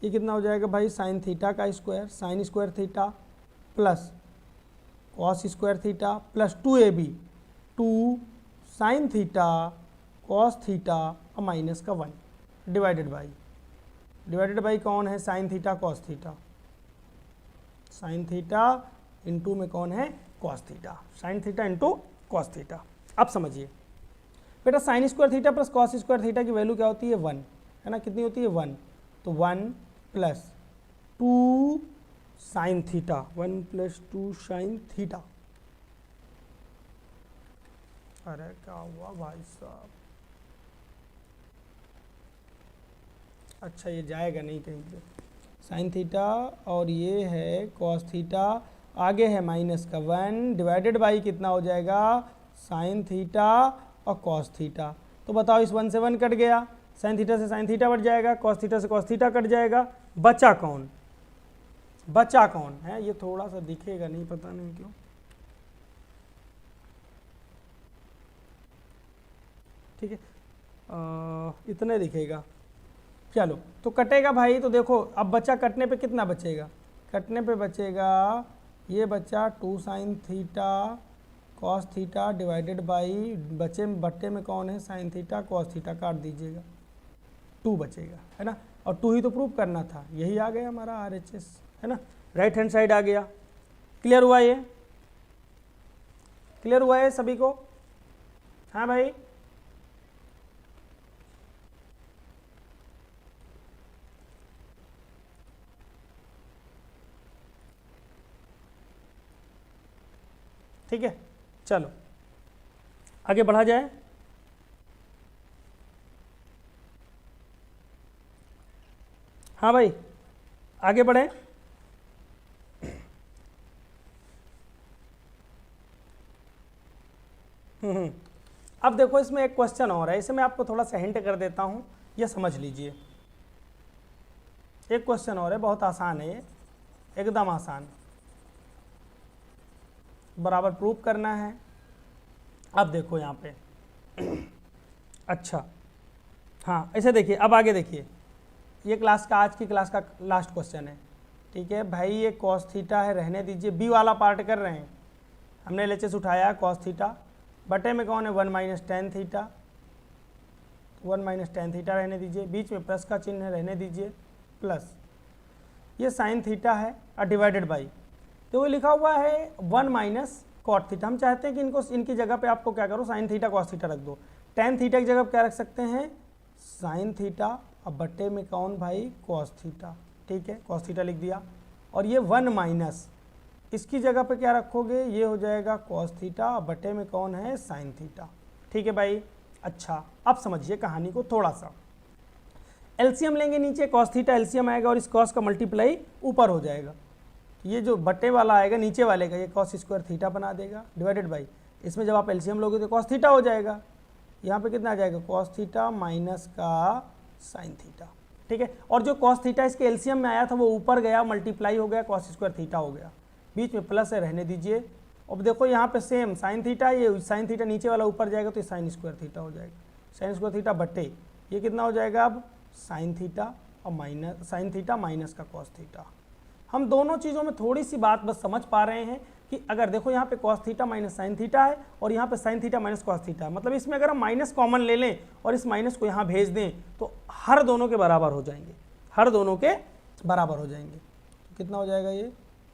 A: ये कितना हो जाएगा भाई साइन थीटा का square, sine square theta plus cos square theta plus 2ab, 2 sine theta cos theta और माइनस का 1 डिवाइडेड बाई कौन है sine theta cos theta, sine theta into में कौन है cos theta, sine theta into cos theta. अब समझिए बेटा, sine square theta plus cos square theta की वैल्यू क्या होती है 1, है ना, कितनी होती है 1, तो 1 plus 2 sine theta, 1 plus 2 sine theta. अरे क्या हुआ भाई साहब, अच्छा ये जाएगा नहीं कहीं पे, साइन थीटा और ये है कॉस थीटा, आगे है माइनस का 1 डिवाइडेड बाई कितना हो जाएगा साइन थीटा और कॉस थीटा। तो बताओ इस 1 से 1 कट गया, साइन थीटा से साइन थीटा कट जाएगा, कॉस थीटा से कॉस थीटा कट जाएगा, बचा कौन, बचा कौन है, ये थोड़ा सा दिखेगा नहीं, पता नहीं क्यों, ठीक है, इतने दिखेगा। चलो तो कटेगा भाई, तो देखो अब बचा, कटने पे कितना बचेगा, कटने पे बचेगा ये बच्चा 2 sine theta cos theta divided by, बचे बट्टे में कौन है साइन थीटा कॉस थीटा, काट दीजिएगा, 2 बचेगा, है ना, और 2 ही तो प्रूव करना था, यही आ गया हमारा RHS, है ना, राइट हैंड साइड आ गया। क्लियर हुआ ये, क्लियर हुआ है सभी को, हाँ भाई, ठीक है, चलो आगे बढ़ा जाए। हाँ भाई आगे बढ़े। अब देखो इसमें एक क्वेश्चन और है, इसे मैं आपको थोड़ा सा हिंट कर देता हूँ, ये समझ लीजिए। एक क्वेश्चन और है, बहुत आसान है ये, एकदम आसान, बराबर प्रूव करना है। अब देखो यहाँ पे अच्छा हाँ ऐसे देखिए, अब आगे देखिए, ये क्लास का आज की क्लास का लास्ट क्वेश्चन है, ठीक है भाई, ये कॉस थीटा है, रहने दीजिए, बी वाला पार्ट कर रहे हैं, हमने एलएचएस उठाया कॉस थीटा, बटे में कौन है 1 minus ten theta, 1 minus tan theta रहने दीजिए, बीच में प्लस का चिन्ह है, रहने दीजिए, प्लस ये साइन थीटा है और डिवाइडेड बाई, तो वो लिखा हुआ है 1 माइनस कॉट थीटा। हम चाहते हैं कि इनको इनकी जगह पे आपको क्या करो, साइन थीटा कॉस थीटा रख दो, टेन थीटा की जगह पे क्या रख सकते हैं साइन थीटा और बट्टे में कौन भाई कॉस थीटा, ठीक है, कॉस थीटा लिख दिया। और ये 1 माइनस इसकी जगह पे क्या रखोगे, ये हो जाएगा कॉस थीटा, बटे में कौन है, साइन थीटा। ठीक है भाई। अच्छा, अब समझिए कहानी को थोड़ा सा। एलसीएम लेंगे नीचे, कॉस थीटा एलसीएम आएगा और इस कॉस का मल्टीप्लाई ऊपर हो जाएगा। ये जो बटे वाला आएगा नीचे वाले का, ये कॉस स्क्वायर थीटा बना देगा, डिवाइडेड बाई इसमें जब आप एलसीएम लोगे तो कॉस थीटा हो जाएगा। यहाँ पे कितना आ जाएगा, कॉस थीटा माइनस का साइन थीटा। ठीक है, और जो कॉस थीटा इसके एलसीएम में आया था वो ऊपर गया, मल्टीप्लाई हो गया, कॉस स्क्वायर थीटा हो गया, बीच में प्लस है, रहने दीजिए। अब देखो यहाँ पे सेम साइन थीटा, ये साइन थीटा नीचे वाला ऊपर जाएगा तो ये साइन स्क्वायर थीटा हो जाएगा, साइन स्क्वायर थीटा बटे ये कितना हो जाएगा अब, साइन थीटा और माइनस साइन थीटा माइनस का कॉस थीटा। हम दोनों चीज़ों में थोड़ी सी बात बस समझ पा रहे हैं कि अगर देखो यहाँ पे cos theta minus sine theta है और यहाँ पे sine theta minus cos theta है, मतलब इसमें अगर हम माइनस कॉमन ले लें और इस माइनस को यहाँ भेज दें तो हर दोनों के बराबर हो जाएंगे, हर दोनों के बराबर हो जाएंगे। तो कितना हो जाएगा ये,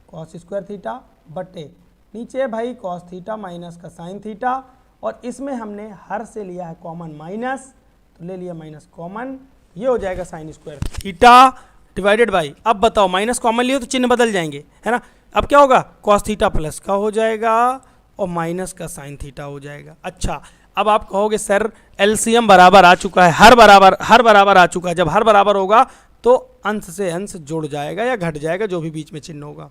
A: कॉस स्क्वायर थीटा बटे नीचे है भाई कॉस थीटा माइनस का साइन थीटा, और इसमें हमने हर से लिया है कॉमन माइनस, तो ले लिया माइनस कॉमन, ये हो जाएगा sine square theta divided by, अब बताओ माइनस कॉमन लियो तो चिन्ह बदल जाएंगे, है ना। अब क्या होगा, कॉस थीटा प्लस का हो जाएगा और माइनस का साइन थीटा हो जाएगा। अच्छा, अब आप कहोगे सर एलसीएम बराबर आ चुका है, हर बराबर आ चुका है। जब हर बराबर होगा तो अंश से अंश जुड़ जाएगा या घट जाएगा, जो भी बीच में चिन्ह होगा।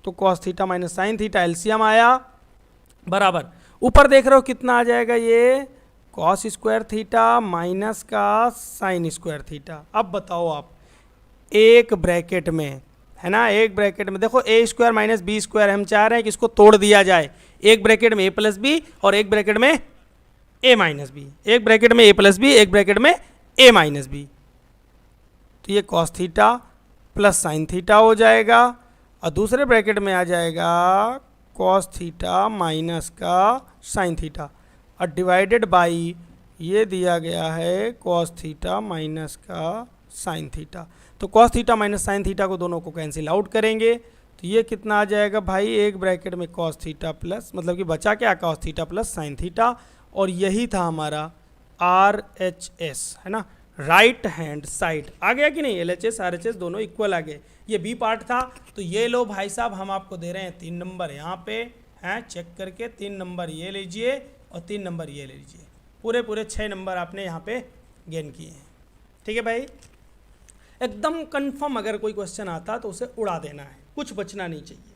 A: तो cos theta minus sine theta LCM आया बराबर, ऊपर देख रहे हो कितना आ जाएगा, ये कॉस स्क्वायर थीटा माइनस का साइन स्क्वायर थीटा। अब बताओ आप, एक ब्रैकेट में, है ना, एक ब्रैकेट में देखो ए स्क्वायर माइनस बी स्क्वायर, हम चाह रहे हैं कि इसको तोड़ दिया जाए, एक ब्रैकेट में ए प्लस बी और एक ब्रैकेट में ए माइनस बी, एक ब्रैकेट में ए प्लस बी, एक ब्रैकेट में ए माइनस बी। तो ये cos theta plus sine theta हो जाएगा और दूसरे ब्रैकेट में आ जाएगा कॉस थीटा माइनस का साइन थीटा और डिवाइडेड बाई ये दिया गया है कॉस थीटा माइनस का साइन थीटा। तो cos theta minus sine theta को दोनों को कैंसिल आउट करेंगे तो ये कितना आ जाएगा भाई, एक ब्रैकेट में कॉस थीटा प्लस, मतलब कि बचा क्या, cos theta plus sign theta, और यही था हमारा RHS, है ना, राइट हैंड साइड। आ गया कि नहीं, LHS RHS दोनों इक्वल आ गए। ये बी पार्ट था, तो ये लो भाई साहब, हम आपको दे रहे हैं 3 नंबर यहाँ पे हैं, चेक करके 3 नंबर ये लीजिए और 3 नंबर ये ले लीजिए, पूरे 6 नंबर आपने यहाँ पे गेन किए हैं। ठीक है भाई, एकदम कंफर्म अगर कोई क्वेश्चन आता तो उसे उड़ा देना है, कुछ बचना नहीं चाहिए।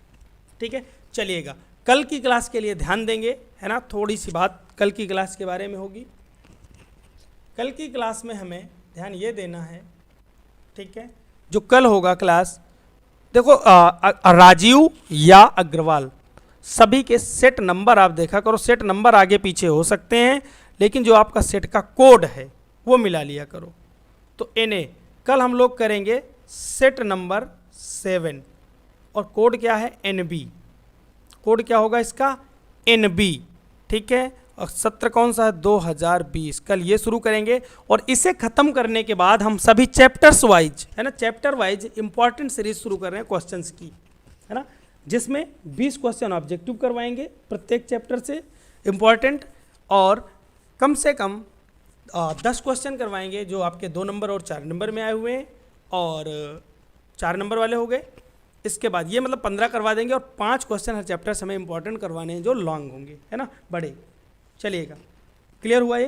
A: ठीक है, चलिएगा, कल की क्लास के लिए ध्यान देंगे, है ना। थोड़ी सी बात कल की क्लास के बारे में होगी। कल की क्लास में हमें ध्यान ये देना है, ठीक है, जो कल होगा क्लास, देखो राजीव या अग्रवाल सभी के सेट नंबर आप देखा करो, सेट नंबर आगे पीछे हो सकते हैं लेकिन जो आपका सेट का कोड है वो मिला लिया करो। तो NA कल हम लोग करेंगे सेट नंबर 7 और कोड क्या है, NB, कोड क्या होगा इसका, NB। ठीक है, और सत्र कौन सा है, 2020, कल ये शुरू करेंगे और इसे ख़त्म करने के बाद हम सभी चैप्टर्स वाइज, है ना, चैप्टर वाइज इंपॉर्टेंट सीरीज शुरू कर रहे हैं क्वेश्चंस की, है ना, जिसमें 20 क्वेश्चन ऑब्जेक्टिव करवाएंगे प्रत्येक चैप्टर से इंपॉर्टेंट, और कम से कम 10 क्वेश्चन करवाएंगे जो आपके 2 नंबर और 4 नंबर में आए हुए हैं और 4 नंबर वाले हो गए। इसके बाद ये मतलब 15 करवा देंगे और 5 क्वेश्चन हर चैप्टर से हमें इंपॉर्टेंट करवाने हैं जो लॉन्ग होंगे, है ना, बड़े। चलिएगा, क्लियर हुआ ये,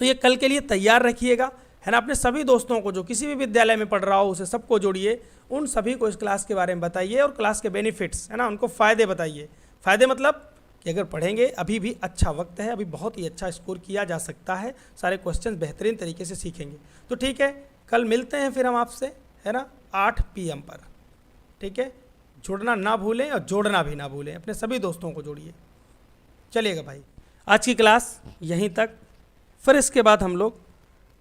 A: तो ये कल के लिए तैयार रखिएगा, है ना। अपने सभी दोस्तों को जो किसी भी विद्यालय में पढ़ रहा हो उसे सबको जोड़िए, उन सभी को इस क्लास के बारे में बताइए और क्लास के बेनिफिट्स, है ना, उनको फ़ायदे बताइए। फ़ायदे मतलब कि अगर पढ़ेंगे अभी भी अच्छा वक्त है, अभी बहुत ही अच्छा स्कोर किया जा सकता है, सारे क्वेश्चन बेहतरीन तरीके से सीखेंगे। तो ठीक है, कल मिलते हैं फिर हम आपसे, है ना, 8 PM पर। ठीक है, जुड़ना ना भूलें और जोड़ना भी ना भूलें, अपने सभी दोस्तों को जोड़िए। चलिएगा भाई, आज की क्लास यहीं तक, फिर इसके बाद हम लोग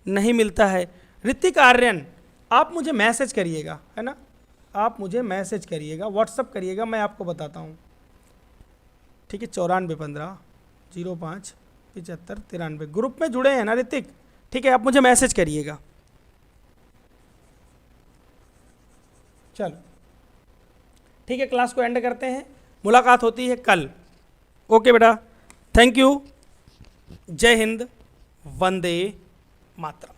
A: नहीं मिलता है। ऋतिक आर्यन, आप मुझे मैसेज करिएगा, है ना, आप मुझे मैसेज करिएगा, व्हाट्सअप करिएगा, मैं आपको बताता हूँ। ठीक है, 9415 05 75 93, ग्रुप में जुड़े हैं ना ऋतिक, ठीक है, आप मुझे मैसेज करिएगा। चलो ठीक है, क्लास को एंड करते हैं, मुलाकात होती है कल। ओके बेटा, थैंक यू, जय हिंद, वंदे मातरम।